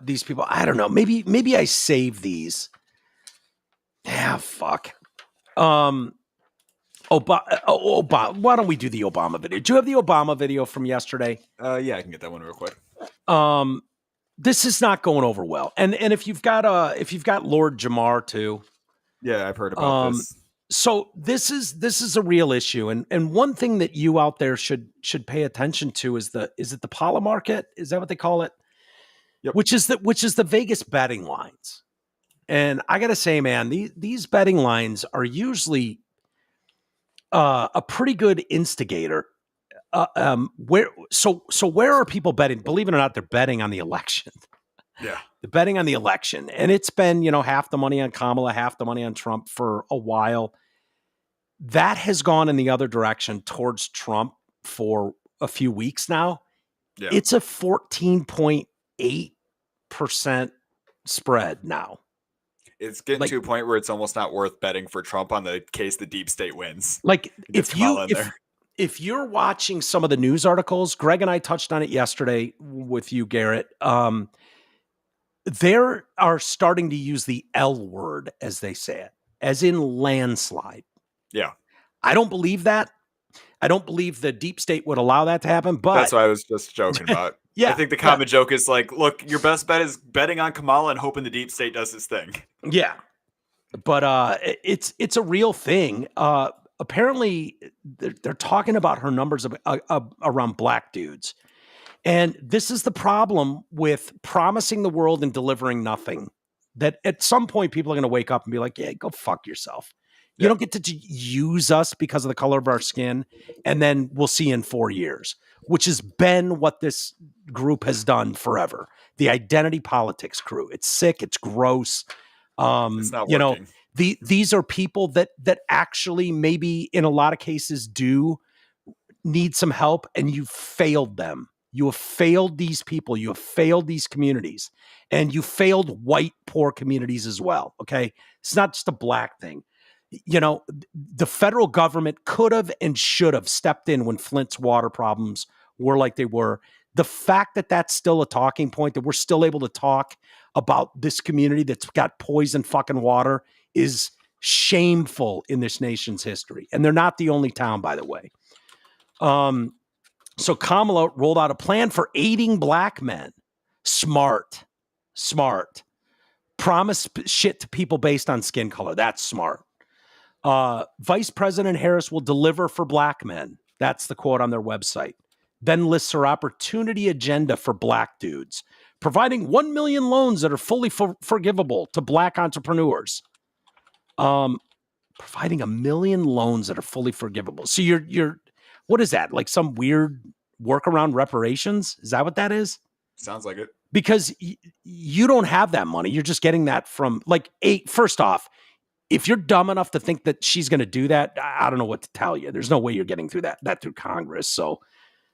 these people, I don't know, maybe I save these. Yeah, fuck. Obama. Why don't we do the Obama video? Do you have the Obama video from yesterday?
Yeah, I can get that one real quick.
this is not going over well. And if you've got Lord Jamar too.
Yeah, I've heard about this.
So this is a real issue. And one thing that you out there should pay attention to is the Pala market? Is that what they call it?
Yep.
Which is the Vegas betting lines. And I gotta say, man, these betting lines are usually a pretty good instigator. Where are people betting? Believe it or not, they're betting on the election.
Yeah,
they're betting on the election, and it's been half the money on Kamala, half the money on Trump for a while. That has gone in the other direction towards Trump for a few weeks now.
Yeah.
It's a 14.8% spread now.
It's getting to a point where it's almost not worth betting for Trump on the case the deep state wins.
Like if you're watching some of the news articles, Greg and I touched on it yesterday with you, Garrett. They are starting to use the L word, as they say it, as in landslide.
Yeah.
I don't believe that. I don't believe the deep state would allow that to happen, but
that's what I was just joking about.
Yeah.
I think the common joke is like, look, your best bet is betting on Kamala and hoping the deep state does its thing.
Yeah. But it's a real thing. Apparently they're talking about her numbers around black dudes. And this is the problem with promising the world and delivering nothing. That at some point people are going to wake up and be like, yeah, go fuck yourself. You don't get to use us because of the color of our skin. And then we'll see in 4 years, which has been what this group has done forever. The identity politics crew. It's sick. It's gross.
It's not working.
These are people that actually maybe in a lot of cases do need some help, and you failed them. You have failed these people. You have failed these communities, and you failed white poor communities as well. Okay. It's not just a black thing. The federal government could have and should have stepped in when Flint's water problems were like they were. The fact that that's still a talking point, that we're still able to talk about this community that's got poison fucking water, is shameful in this nation's history. And they're not the only town, by the way. So Kamala rolled out a plan for aiding black men. Smart. Promise shit to people based on skin color. That's smart. Vice President Harris will deliver for black men. That's the quote on their website. Then lists her opportunity agenda for black dudes, providing 1 million loans that are fully forgivable to black entrepreneurs. Providing 1 million loans that are fully forgivable. So you're what is that? Like some weird workaround reparations? Is that what that is?
Sounds like it.
Because you don't have that money. You're just getting that from first off, if you're dumb enough to think that she's going to do that, I don't know what to tell you. There's no way you're getting through that through Congress. So,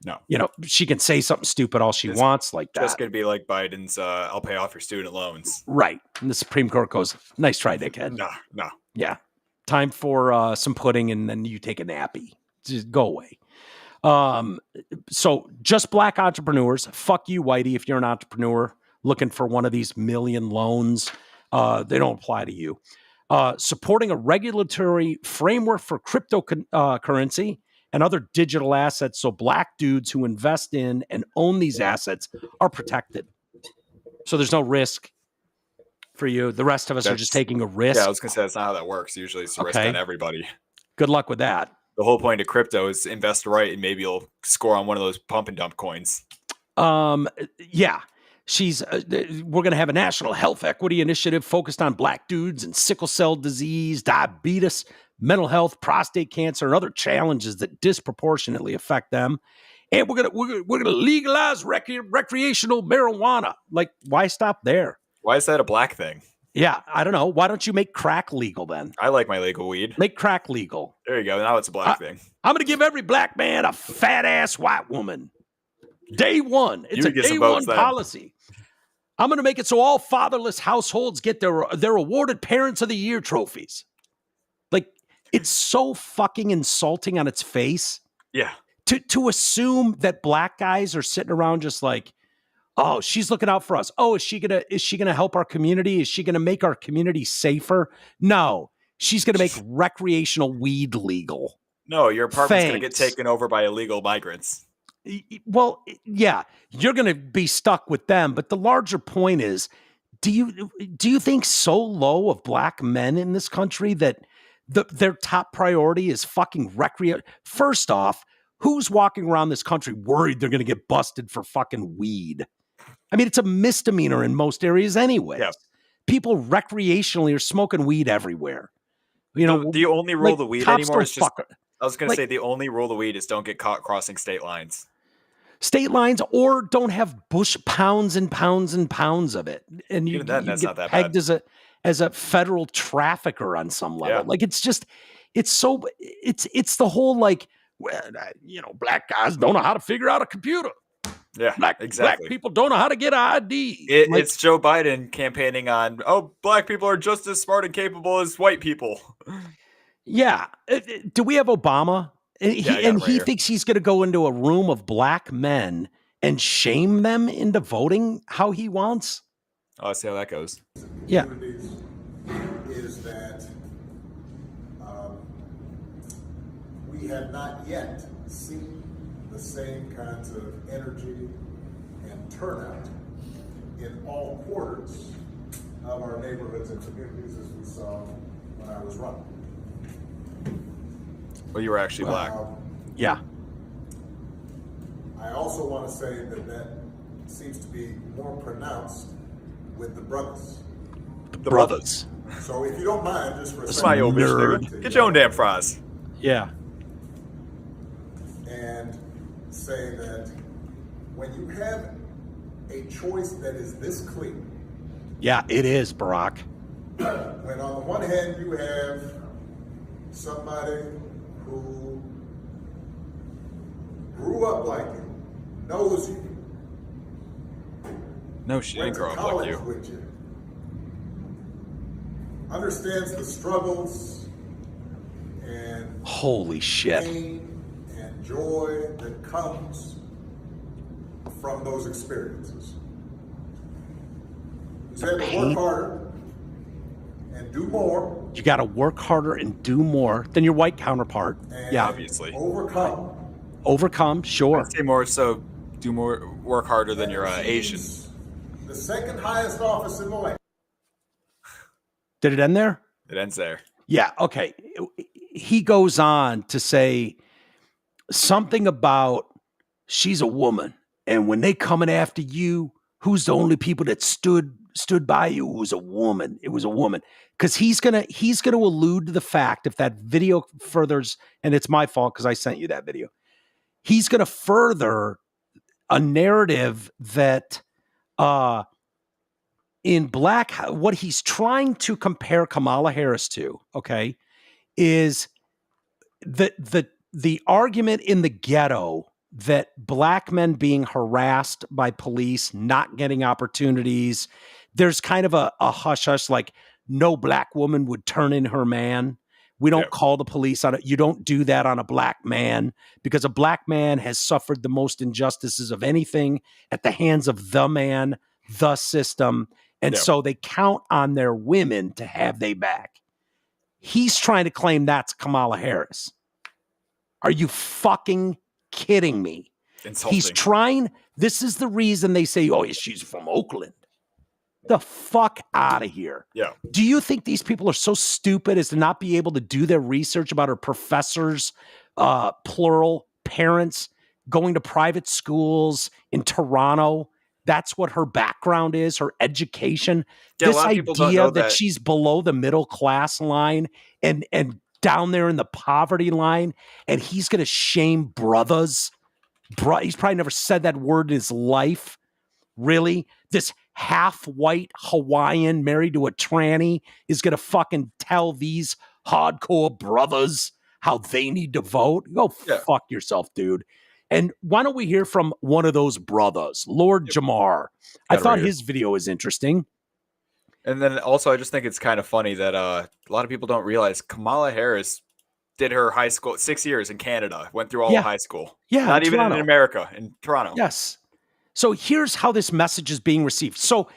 no,
she can say something stupid all she wants like that.
Just going to be like Biden's, I'll pay off your student loans.
Right. And the Supreme Court goes, nice try, dickhead.
No.
Yeah. Time for some pudding and then you take a nappy. Just go away. So just black entrepreneurs. Fuck you, Whitey, if you're an entrepreneur looking for one of these million loans. They don't apply to you. Supporting a regulatory framework for cryptocurrency and other digital assets so black dudes who invest in and own these assets are protected. So there's no risk for you. The rest of us are just taking a risk.
Yeah, I was going to say that's not how that works. Usually it's a risk on everybody.
Good luck with that.
The whole point of crypto is invest right and maybe you'll score on one of those pump and dump coins.
Yeah. We're going to have a national health equity initiative focused on black dudes and sickle cell disease, diabetes, mental health, prostate cancer, and other challenges that disproportionately affect them. And we're going to legalize recreational marijuana. Like, why stop there?
Why is that a black thing?
Yeah, I don't know. Why don't you make crack legal then?
I like my legal weed.
Make crack legal.
There you go. Now it's a black thing.
I'm going to give every black man a fat ass white woman. Day one. It's a day one policy. I'm going to make it so all fatherless households get their awarded Parents of the Year trophies. Like, it's so fucking insulting on its face.
Yeah.
To assume that black guys are sitting around just like, oh, she's looking out for us. Oh, is she gonna help our community? Is she gonna make our community safer? No. She's gonna make recreational weed legal.
No, your apartment's gonna get taken over by illegal migrants.
Well, yeah, you're going to be stuck with them. But the larger point is, do you think so low of black men in this country that their top priority is fucking recreate? First off, who's walking around this country worried they're going to get busted for fucking weed? I mean, it's a misdemeanor in most areas anyway.
Yeah.
People recreationally are smoking weed everywhere. You know,
the only rule of the weed anymore is just, I was going to say the only rule of the weed is don't get caught crossing state lines.
State lines, or don't have bush pounds and pounds and pounds of it. And you
that's
get
not that
pegged
bad.
as a federal trafficker on some level.
Yeah.
Like it's the whole like, well, you know, black guys don't know how to figure out a computer.
Yeah,
Black people don't know how to get ID.
It's Joe Biden campaigning on, black people are just as smart and capable as white people.
Yeah. Do we have Obama? And he
here.
thinks he's going to go into a room of black men and shame them into voting how he wants.
Oh, let's see how that goes.
Yeah.
Is that we have not yet seen the same kinds of energy and turnout in all quarters of our neighborhoods and communities as we saw when I was running.
Well, you were actually black.
Yeah.
I also want to say that seems to be more pronounced with the brothers.
The brothers.
So if you don't mind, just for a
This is
second.
my old bitch, nigga. Get your own damn fries.
Yeah.
And say that when you have a choice that is this clear.
Yeah, it is, Barack.
When on the one hand you have somebody who grew up like you, knows you,
No, she didn't
went to
grow up
college
like you.
with you, understands the struggles and
Holy shit.
pain and joy that comes from those experiences. You had to work harder and do more.
You got to work harder and do more than your white counterpart.
And
Yeah.
Obviously.
Overcome, sure.
I'd say more so, work harder than your Asian.
The second highest office in the land.
Did it end there?
It ends there.
Yeah, okay. He goes on to say something about she's a woman, and when they coming after you, who's the only people that stood by you? It was a woman. It was a woman. Because he's gonna allude to the fact, if that video furthers, and it's my fault because I sent you that video, he's gonna further a narrative that in black, what he's trying to compare Kamala Harris to, okay, is the argument in the ghetto that black men being harassed by police, not getting opportunities. There's kind of a hush-hush, like no black woman would turn in her man. We don't call the police on it. You don't do that on a black man because a black man has suffered the most injustices of anything at the hands of the man, the system. And so they count on their women to have they back. He's trying to claim that's Kamala Harris. Are you fucking kidding me?
Insulting.
He's trying. This is the reason they say, oh, she's from Oakland. The fuck out of here.
Yeah.
Do you think these people are so stupid as to not be able to do their research about her professors, plural, parents, going to private schools in Toronto? That's what her background is, her education.
Yeah,
this
a lot of people don't
idea
know
that
that
she's below the middle class line and down there in the poverty line, and he's going to shame brothers. He's probably never said that word in his life. Really? This half-white Hawaiian married to a tranny is going to fucking tell these hardcore brothers how they need to vote? Go fuck yourself, dude. And why don't we hear from one of those brothers, Lord Jamar? I thought his video was interesting.
And then also, I just think it's kind of funny that a lot of people don't realize Kamala Harris did her high school 6 years in Canada, went through all of high school.
Yeah,
not even
Toronto.
in America, in Toronto.
Yes. So here's how this message is being received. So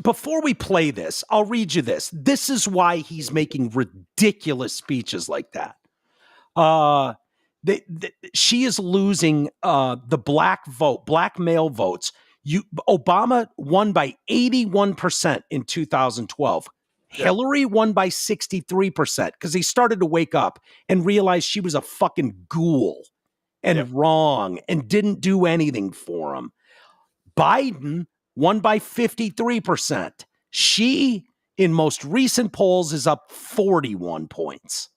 before we play this, I'll read you this. This is why he's making ridiculous speeches like that. she is losing the black vote, black male votes. Obama won by 81% in 2012.
Yeah.
Hillary won by 63% because he started to wake up and realize she was a fucking ghoul and wrong and didn't do anything for him. Biden won by 53%. She, in most recent polls, is up 41 points.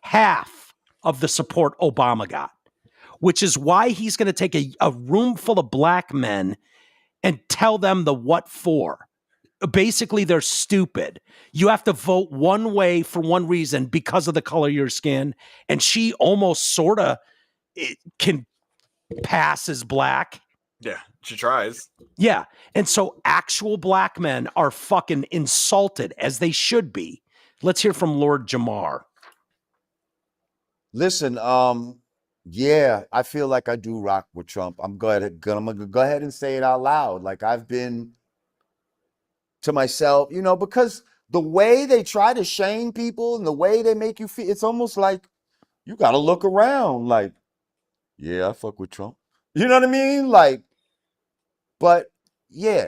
Half of the support Obama got, which is why he's going to take a room full of black men and tell them the what for. Basically, they're stupid. You have to vote one way for one reason because of the color of your skin. And she almost sort of can pass as black.
Yeah, she tries.
Yeah. And so actual black men are fucking insulted, as they should be. Let's hear from Lord Jamar.
Listen, yeah, I feel like I do rock with Trump. I'm gonna go ahead and say it out loud. Like, I've been to myself, you know, because the way they try to shame people and the way they make you feel, it's almost like you got to look around like, yeah, I fuck with Trump. You know what I mean? Like, but yeah,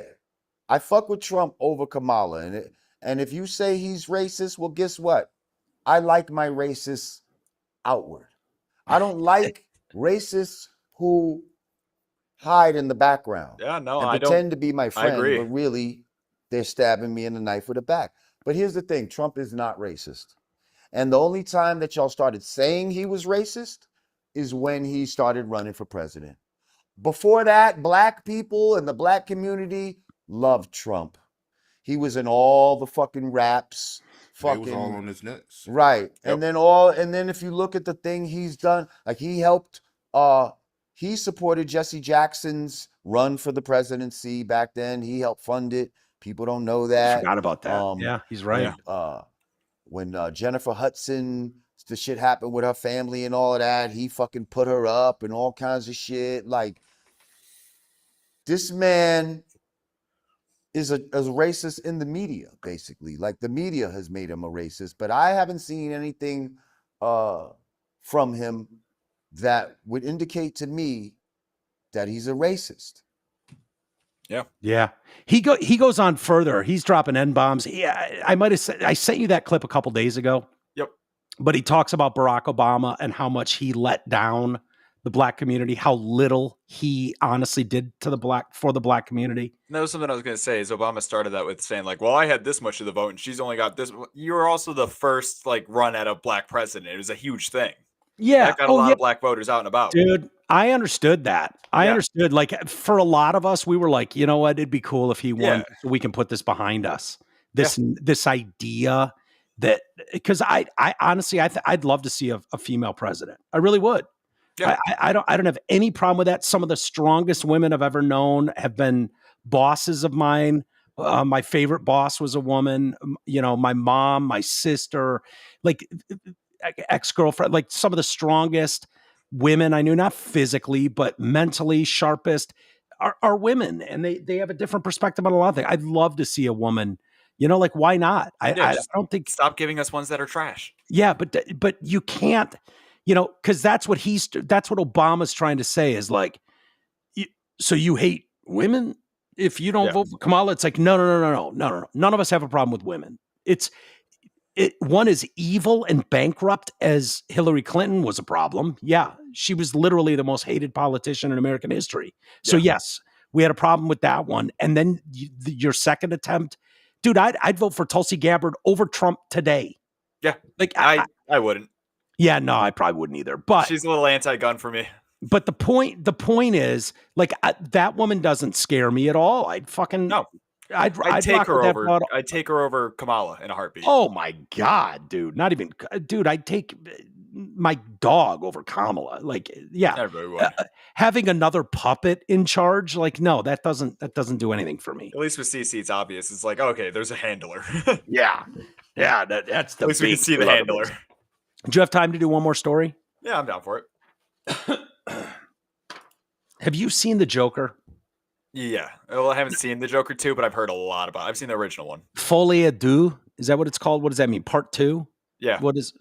I fuck with Trump over Kamala. And if you say he's racist, well, guess what? I like my racists outward. I don't like racists who hide in the background.
Yeah, no,
and
I
pretend to be my friend,
agree.
but really they're stabbing me in the knife with the back. But here's the thing, Trump is not racist. And the only time that y'all started saying he was racist is when he started running for president. Before that, black people and the black community loved Trump. He was in all the fucking raps.
It was all on his nuts.
Right.
Yep.
And then if you look at the thing he's done, like he helped, he supported Jesse Jackson's run for the presidency back then. He helped fund it. People don't know that.
Forgot about that. Yeah, he's right.
When Jennifer Hudson, the shit happened with her family and all of that, he fucking put her up and all kinds of shit. Like, this man is a racist in the media, basically. Like, the media has made him a racist, but I haven't seen anything from him that would indicate to me that he's a racist.
Yeah. He goes on further. He's dropping N-bombs. Yeah, I might have said, I sent you that clip a couple days ago.
Yep.
But he talks about Barack Obama and how much he let down the black community, how little he honestly did for the black community.
And that was something I was going to say is Obama started that with saying like, well, I had this much of the vote and she's only got this. You were also the first like run at a black president. It was a huge thing.
Yeah.
That got a lot of black voters out and about.
Dude, I understood that. I understood. Like, for a lot of us, we were like, you know what? It'd be cool if he won so we can put this behind us. This idea that, because I honestly, I'd love to see a female president. I really would. Yeah. I don't have any problem with that. Some of the strongest women I've ever known have been bosses of mine. My favorite boss was a woman, you know, my mom, my sister, like ex-girlfriend, like some of the strongest women I knew, not physically, but mentally sharpest are women. And they have a different perspective on a lot of things. I'd love to see a woman, you know, like, why not? I don't think.
Stop giving us ones that are trash.
Yeah. But you can't, you know, cause that's what Obama's trying to say is like, so you hate women if you don't vote for Kamala? It's like, no. None of us have a problem with women. One is evil and bankrupt as Hillary Clinton was a problem. Yeah. She was literally the most hated politician in American history. So yes, we had a problem with that one. And then your second attempt, dude, I'd vote for Tulsi Gabbard over Trump today.
Yeah.
Like
I wouldn't.
Yeah, no, I probably wouldn't either. But
she's a little anti-gun for me.
But the point is, like, that woman doesn't scare me at all. I'd fucking
no.
I'd
take her over. I'd take her over Kamala in a heartbeat.
Oh my God, dude! Not even, dude. I'd take my dog over Kamala. Like, yeah,
everybody would.
Having another puppet in charge, like, no, that doesn't do anything for me.
At least with CC, it's obvious. It's like, okay, there's a handler.
yeah, that's the.
At least we can see the handler.
Do you have time to do one more story?
Yeah, I'm down for it.
Have you seen The Joker?
Yeah. Well, I haven't seen The Joker 2, but I've heard a lot about it. I've seen the original one.
Folie à Deux? Is that what it's called? What does that mean? Part 2?
Yeah.
What is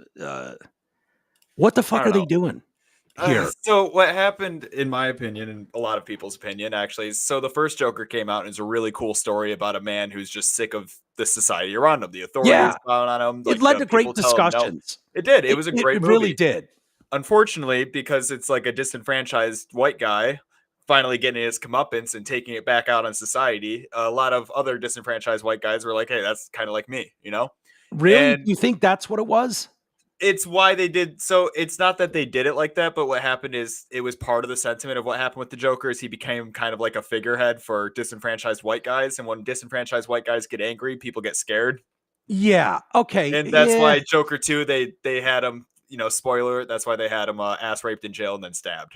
what the fuck are they doing? here?
So what happened, in my opinion, and a lot of people's opinion, actually, is so the first Joker came out and it's a really cool story about a man who's just sick of the society around him, the authorities
Yeah.
bowing on him.
It led
the
to great
people tell him no.
discussions.
It did. It was a great
It
movie.
really did.
Unfortunately, because it's like a disenfranchised white guy finally getting his comeuppance and taking it back out on society, a lot of other disenfranchised white guys were like, hey, that's kind of like me, you know?
Really?
And
You think that's what it was?
it's why they did. So it's not that they did it like that, but what happened is it was part of the sentiment of what happened with the Joker is he became kind of like a figurehead for disenfranchised white guys. And when disenfranchised white guys get angry, people get scared.
Yeah. Okay.
And that's
yeah.
why Joker 2, they had him, spoiler, that's why they had him ass raped in jail and then stabbed.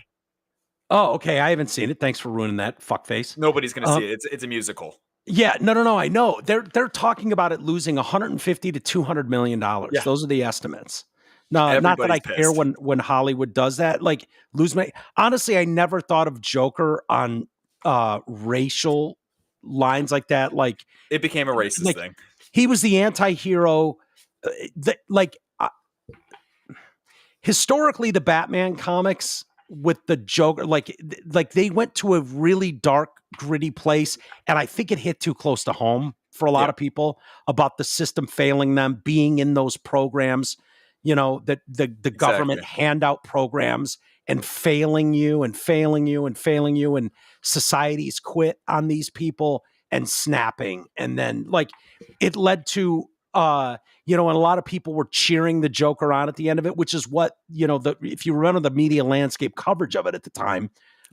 Oh, okay. I haven't seen it. Thanks for ruining that, fuckface.
Nobody's going to see it. It's a musical.
Yeah, no. I know they're talking about it losing 150 to 200 million dollars.
Yeah.
Those are the estimates. No, not that I care when Hollywood does that. Like honestly, I never thought of Joker on racial lines like that. Like
it became a racist thing.
He was the anti-hero. Historically, the Batman comics with the Joker, like they went to a really dark, gritty place, and I think it hit too close to home for a lot of people about the system failing them, being in those programs, that the government handout programs and failing you, and societies quit on these people and snapping, and then it led to and a lot of people were cheering the Joker on at the end of it, which is what, if you remember the media landscape coverage of it at the time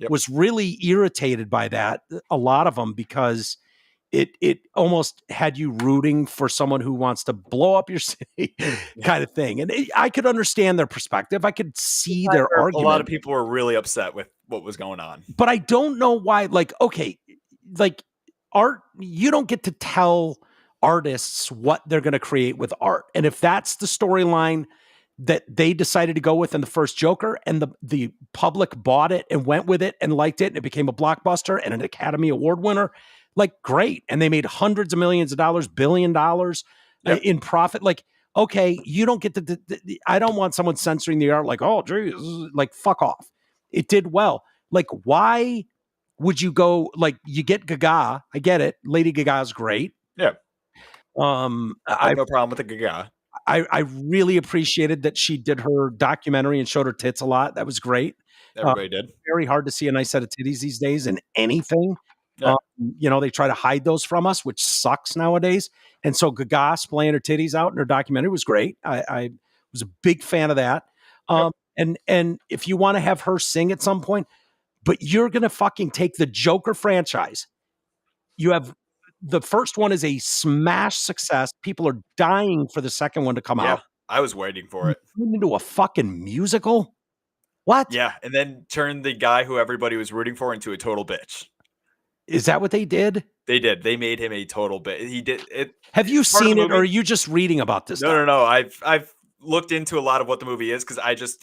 was really irritated by that. A lot of them, because it almost had you rooting for someone who wants to blow up your city kind of thing. And I could understand their perspective. I could see their argument.
A lot of people were really upset with what was going on.
But I don't know why, art, you don't get to tell artists what they're going to create with art. And if that's the storyline that they decided to go with in the first Joker, and the public bought it and went with it and liked it, and it became a blockbuster and an Academy Award winner, great. And they made hundreds of millions of dollars, $1 billion in profit. Okay, you don't get to, I don't want someone censoring the art oh, geez, fuck off. It did well. Why would you go, you get Gaga, I get it. Lady Gaga's great.
Yeah.
I
have no problem with the Gaga.
I really appreciated that she did her documentary and showed her tits a lot. That was great.
Everybody did.
Very hard to see a nice set of titties these days in anything.
Yeah.
They try to hide those from us, which sucks nowadays. And so Gaga splaying her titties out in her documentary was great. I was a big fan of that. And if you want to have her sing at some point, but you're going to fucking take the Joker franchise. You have the first one is a smash success. People are dying for the second one to come out.
I was waiting for it.
Into a fucking musical? What?
Yeah, and then turn the guy who everybody was rooting for into a total bitch.
Is that what they did?
They did. They made him a total bitch. He did it.
Have you seen it, or are you just reading about this?
No. I've looked into a lot of what the movie is because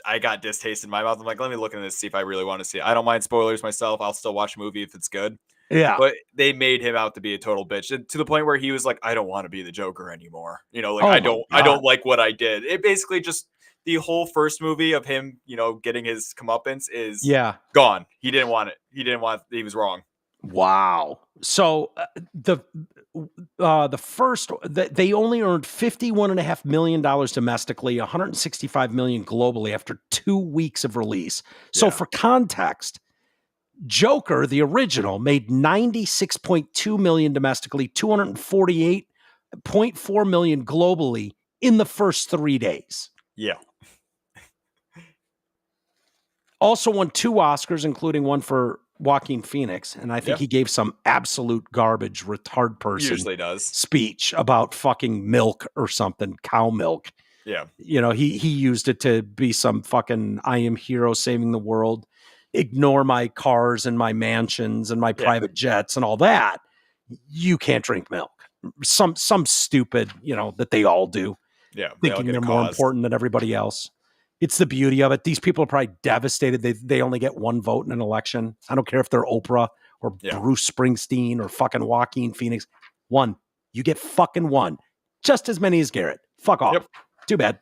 I got distaste in my mouth. I'm like, let me look into this, see if I really want to see it. I don't mind spoilers myself. I'll still watch a movie if it's good.
Yeah.
But they made him out to be a total bitch, to the point where he was like, I don't want to be the Joker anymore. I don't like what I did. It basically just, the whole first movie of him, getting his comeuppance is gone. He didn't want it. He was wrong.
Wow. So the first, they only earned $51.5 million domestically, $165 million globally after 2 weeks of release. So for context, Joker, the original, made $96.2 million domestically, $248.4 million globally in the first 3 days.
Yeah.
Also won 2 Oscars, including one for Joaquin Phoenix, and I think he gave some absolute garbage retard person
usually does
speech about fucking milk or something, cow milk.
Yeah.
He used it to be some fucking I am hero saving the world. Ignore my cars and my mansions and my private jets and all that. You can't drink milk. Some stupid, that they all do.
Yeah.
Thinking they're more important than everybody else. It's the beauty of it. These people are probably devastated. They only get 1 vote in an election. I don't care if they're Oprah or Bruce Springsteen or fucking Joaquin Phoenix. 1. You get fucking 1. Just as many as Garrett. Fuck off. Yep. Too bad.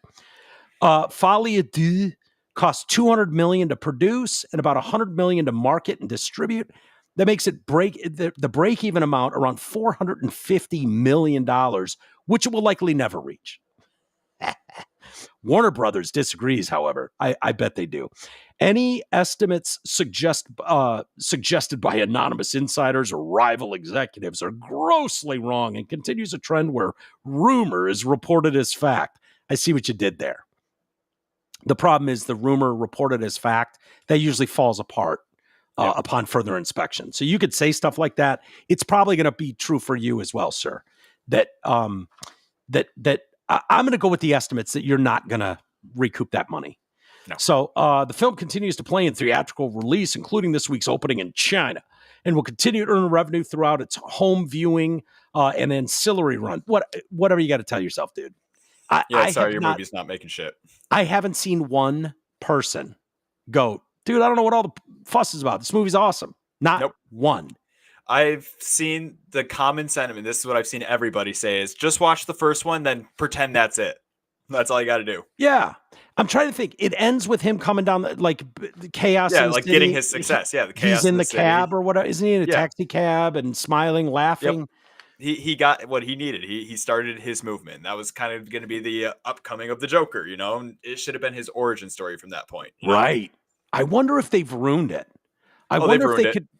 Folie à Deux Costs $200 million to produce and about $100 million to market and distribute. That makes it the break-even amount around $450 million, which it will likely never reach. Warner Brothers disagrees, however. I bet they do. Any estimates suggested by anonymous insiders or rival executives are grossly wrong and continues a trend where rumor is reported as fact. I see what you did there. The problem is the rumor reported as fact, that usually falls apart upon further inspection. So you could say stuff like that. It's probably going to be true for you as well, sir. That I'm going to go with the estimates that you're not going to recoup that money.
No.
So the film continues to play in theatrical release, including this week's opening in China, and will continue to earn revenue throughout its home viewing and ancillary run. Whatever you got to tell yourself, dude.
Your movie's not making shit.
I haven't seen one person go, dude, I don't know what all the fuss is about. This movie's awesome. Not one.
I've seen the common sentiment. This is what I've seen everybody say is just watch the first one, then pretend that's it. That's all you got to do.
Yeah. I'm trying to think. It ends with him coming down the chaos.
Yeah,
in the
like
city.
getting his success. Yeah, the chaos.
He's in the
city.
cab or whatever. Isn't he in a taxi cab and smiling, laughing?
Yep. He got what he needed. He started his movement. That was kind of going to be the upcoming of the Joker, you know? And it should have been his origin story from that point.
Right. I wonder if they've ruined it. I wonder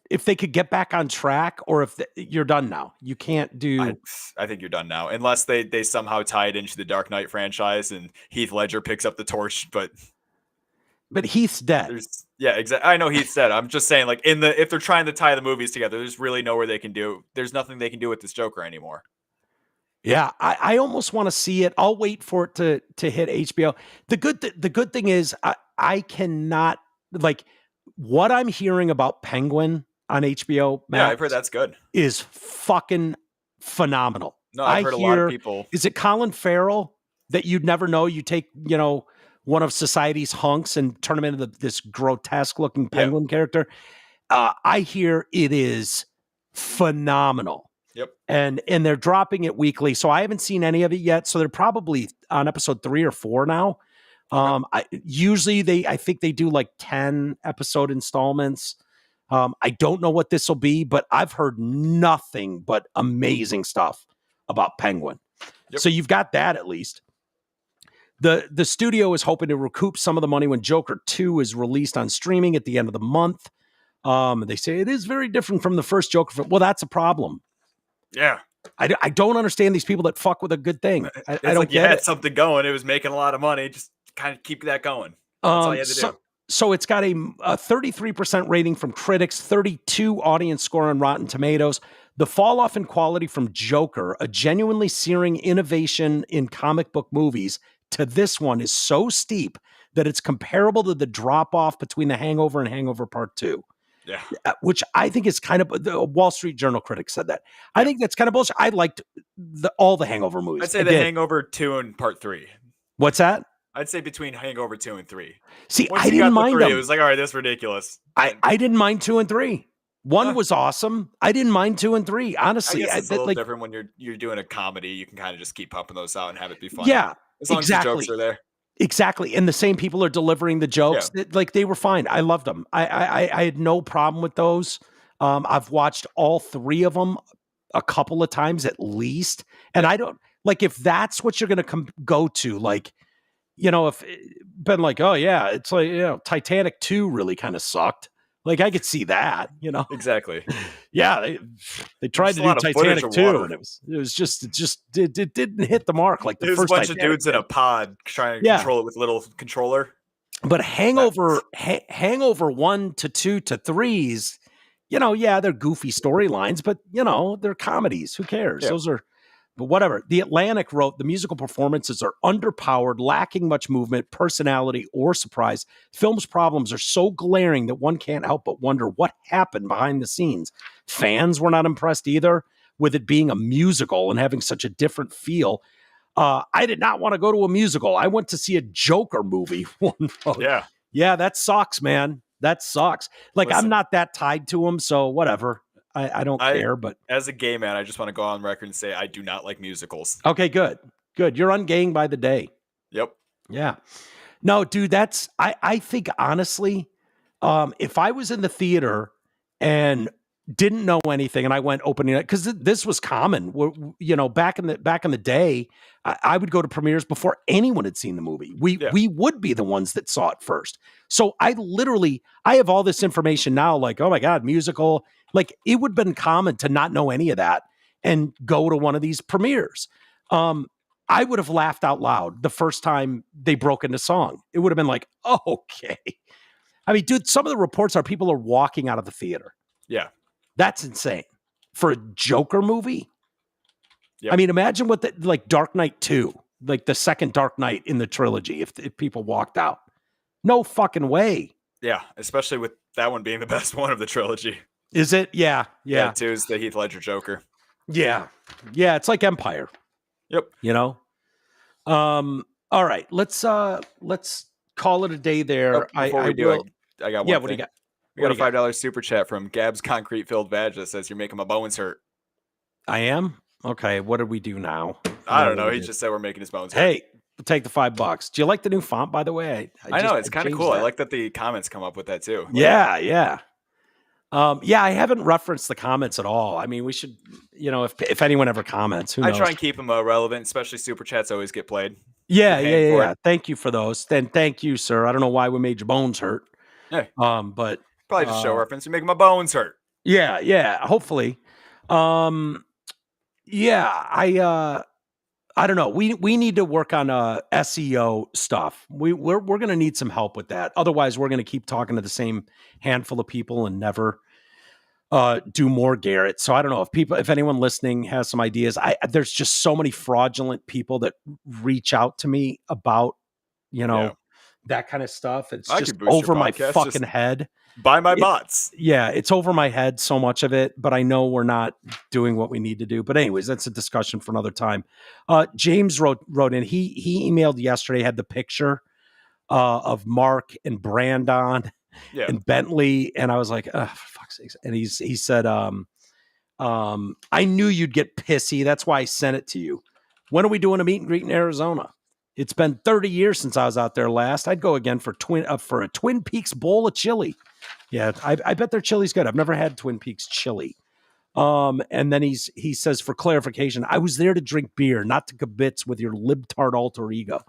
if they could get back on track, or if you're done now. You can't do.
I think you're done now, unless they somehow tie it into the Dark Knight franchise and Heath Ledger picks up the torch. But
Heath's dead.
Exactly. I know Heath's dead. I'm just saying, like if they're trying to tie the movies together, there's really nowhere they can do. There's nothing they can do with this Joker anymore.
Yeah, I almost want to see it. I'll wait for it to hit HBO. The good thing is I cannot like. What I'm hearing about Penguin on HBO Max,
yeah, I've heard that's good.
Is fucking phenomenal.
No, I've heard a lot of people.
Is it Colin Farrell that you'd never know? You take, one of society's hunks and turn him into this grotesque looking penguin character. I hear it is phenomenal.
Yep.
And they're dropping it weekly. So I haven't seen any of it yet. So they're probably on episode 3 or 4 now. I think they do like 10 episode installments. I don't know what this will be, but I've heard nothing but amazing stuff about Penguin. Yep. So you've got that at least. The studio is hoping to recoup some of the money when Joker 2 is released on streaming at the end of the month. They say it is very different from the first Joker film. Well, that's a problem.
Yeah.
I don't understand these people that fuck with a good thing. I don't
like
get
you had
it.
something going. It was making a lot of money. Just kind of keep that going. That's all you had to do.
So it's got a 33% rating from critics, 32 audience score on Rotten Tomatoes. The fall off in quality from Joker, a genuinely searing innovation in comic book movies, to this one is so steep that it's comparable to the drop off between The Hangover and Hangover Part 2.
Yeah.
Which I think is kind of, the Wall Street Journal critic said that. I think that's kind of bullshit. I liked all the Hangover movies.
I'd say The Hangover 2 and Part 3.
What's that?
I'd say between Hangover 2 and 3.
See,
Once
I didn't mind
3,
them.
It was like, all right, this is ridiculous.
I didn't mind 2 and 3. 1 was awesome. I didn't mind 2 and 3. Honestly,
I guess it's a little different when you're doing a comedy. You can kind of just keep pumping those out and have it be fun.
Yeah,
as long as the jokes are there.
Exactly, and the same people are delivering the jokes.
Yeah.
They were fine. I loved them. I had no problem with those. I've watched all 3 of them a couple of times at least, and I don't like if that's what you're going to go to. Like, if been like, oh yeah, it's like Titanic 2 really kind of sucked. Like I could see that.
Exactly.
Yeah, they tried to do Titanic 2, and it didn't hit the mark like the first.
There's a bunch
Titanic
of dudes in a pod trying to control it with a little controller.
But Hangover 1 to 2 to 3s, they're goofy storylines, but they're comedies. Who cares?
Yeah.
But whatever. The Atlantic wrote the musical performances are underpowered, lacking much movement, personality, or surprise. Film's problems are so glaring that one can't help but wonder what happened behind the scenes. Fans were not impressed either with it being a musical and having such a different feel. I did not want to go to a musical. I went to see a Joker movie. Yeah, that sucks, man. That sucks. Like, listen, I'm not that tied to him, so whatever. I don't care. But
as a gay man, I just want to go on record and say I do not like musicals.
Okay, good. You're ungaying by the day.
Yep.
Yeah. No, dude, I think honestly, if I was in the theater and didn't know anything and I went opening it, because this was common, back in the day, I would go to premieres before anyone had seen the movie. We would be the ones that saw it first. So I have all this information now, like, oh my God, musical. Like, it would have been common to not know any of that and go to one of these premieres. I would have laughed out loud the first time they broke into song. It would have been like, oh, okay. I mean, dude, some of the reports are people are walking out of the theater.
Yeah.
That's insane. For a Joker movie?
Yep.
I mean, imagine what like Dark Knight 2, like the second Dark Knight in the trilogy, if people walked out. No fucking way.
Yeah, especially with that one being the best one of the trilogy.
Is it? Yeah.
2 is the Heath Ledger Joker.
Yeah. Yeah, it's like Empire.
Yep.
All right, let's call it a day there.
I got one
Yeah,
thing.
what do you got?
We got a $5 super chat from Gab's Concrete Filled Vag that says you're making my bones hurt.
I am? Okay, what did we do now?
I don't know. He just said we're making his bones hurt.
Hey, we'll take the $5. Do you like the new font, by the way?
I know, it's kind of cool. I like that the comments come up with that too.
Yeah. I haven't referenced the comments at all. I mean, we should, if anyone ever comments, who knows?
I try and keep them relevant, especially super chats always get played.
Yeah. Thank you for those. Then thank you, sir. I don't know why we made your bones hurt.
Yeah.
But
probably just show reference. You're making my bones hurt.
Yeah. Hopefully. I don't know. We need to work on SEO stuff. We're going to need some help with that. Otherwise, we're going to keep talking to the same handful of people and never do more, Garrett. So I don't know if anyone listening has some ideas. There's just so many fraudulent people that reach out to me about, that kind of stuff. It's just over my fucking head.
Buy my bots.
Yeah, it's over my head, so much of it, but I know we're not doing what we need to do. But anyways, that's a discussion for another time. James wrote in, he emailed yesterday, had the picture of Mark and Brandon and Bentley. And I was like, oh, for fuck's sake. And he said, I knew you'd get pissy. That's why I sent it to you. When are we doing a meet and greet in Arizona? It's been 30 years since I was out there last. I'd go again for a Twin Peaks bowl of chili. Yeah, I bet their chili's good. I've never had Twin Peaks chili. And then he says, for clarification, I was there to drink beer, not to kibitz with your libtard alter ego.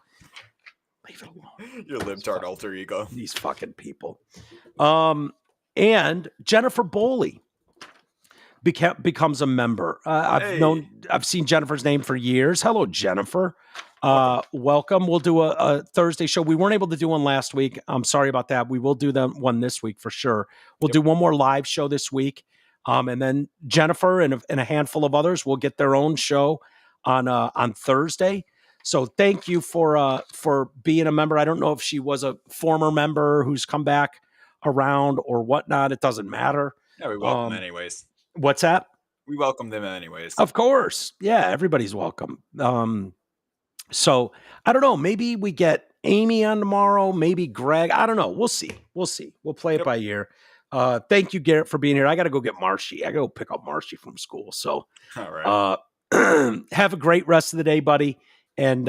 Leave it alone.
Your libtard alter ego.
These fucking people. And Jennifer Boley becomes a member. I've seen Jennifer's name for years. Hello, Jennifer. Welcome. We'll do a Thursday show. We weren't able to do one last week. I'm sorry about that. We will do one this week for sure. We'll do one more live show this week. And then Jennifer and a handful of others will get their own show on Thursday. So thank you for being a member. I don't know if she was a former member who's come back around or whatnot. It doesn't matter.
Yeah, we welcome them anyways.
What's that?
We welcome them anyways.
Of course. Yeah, everybody's welcome. So I don't know. Maybe we get Amy on tomorrow. Maybe Greg. I don't know. We'll see. We'll play it by ear. Thank you, Garrett, for being here. I got to go get Marshy. I got to go pick up Marshy from school. So
all right.
Have a great rest of the day, buddy. And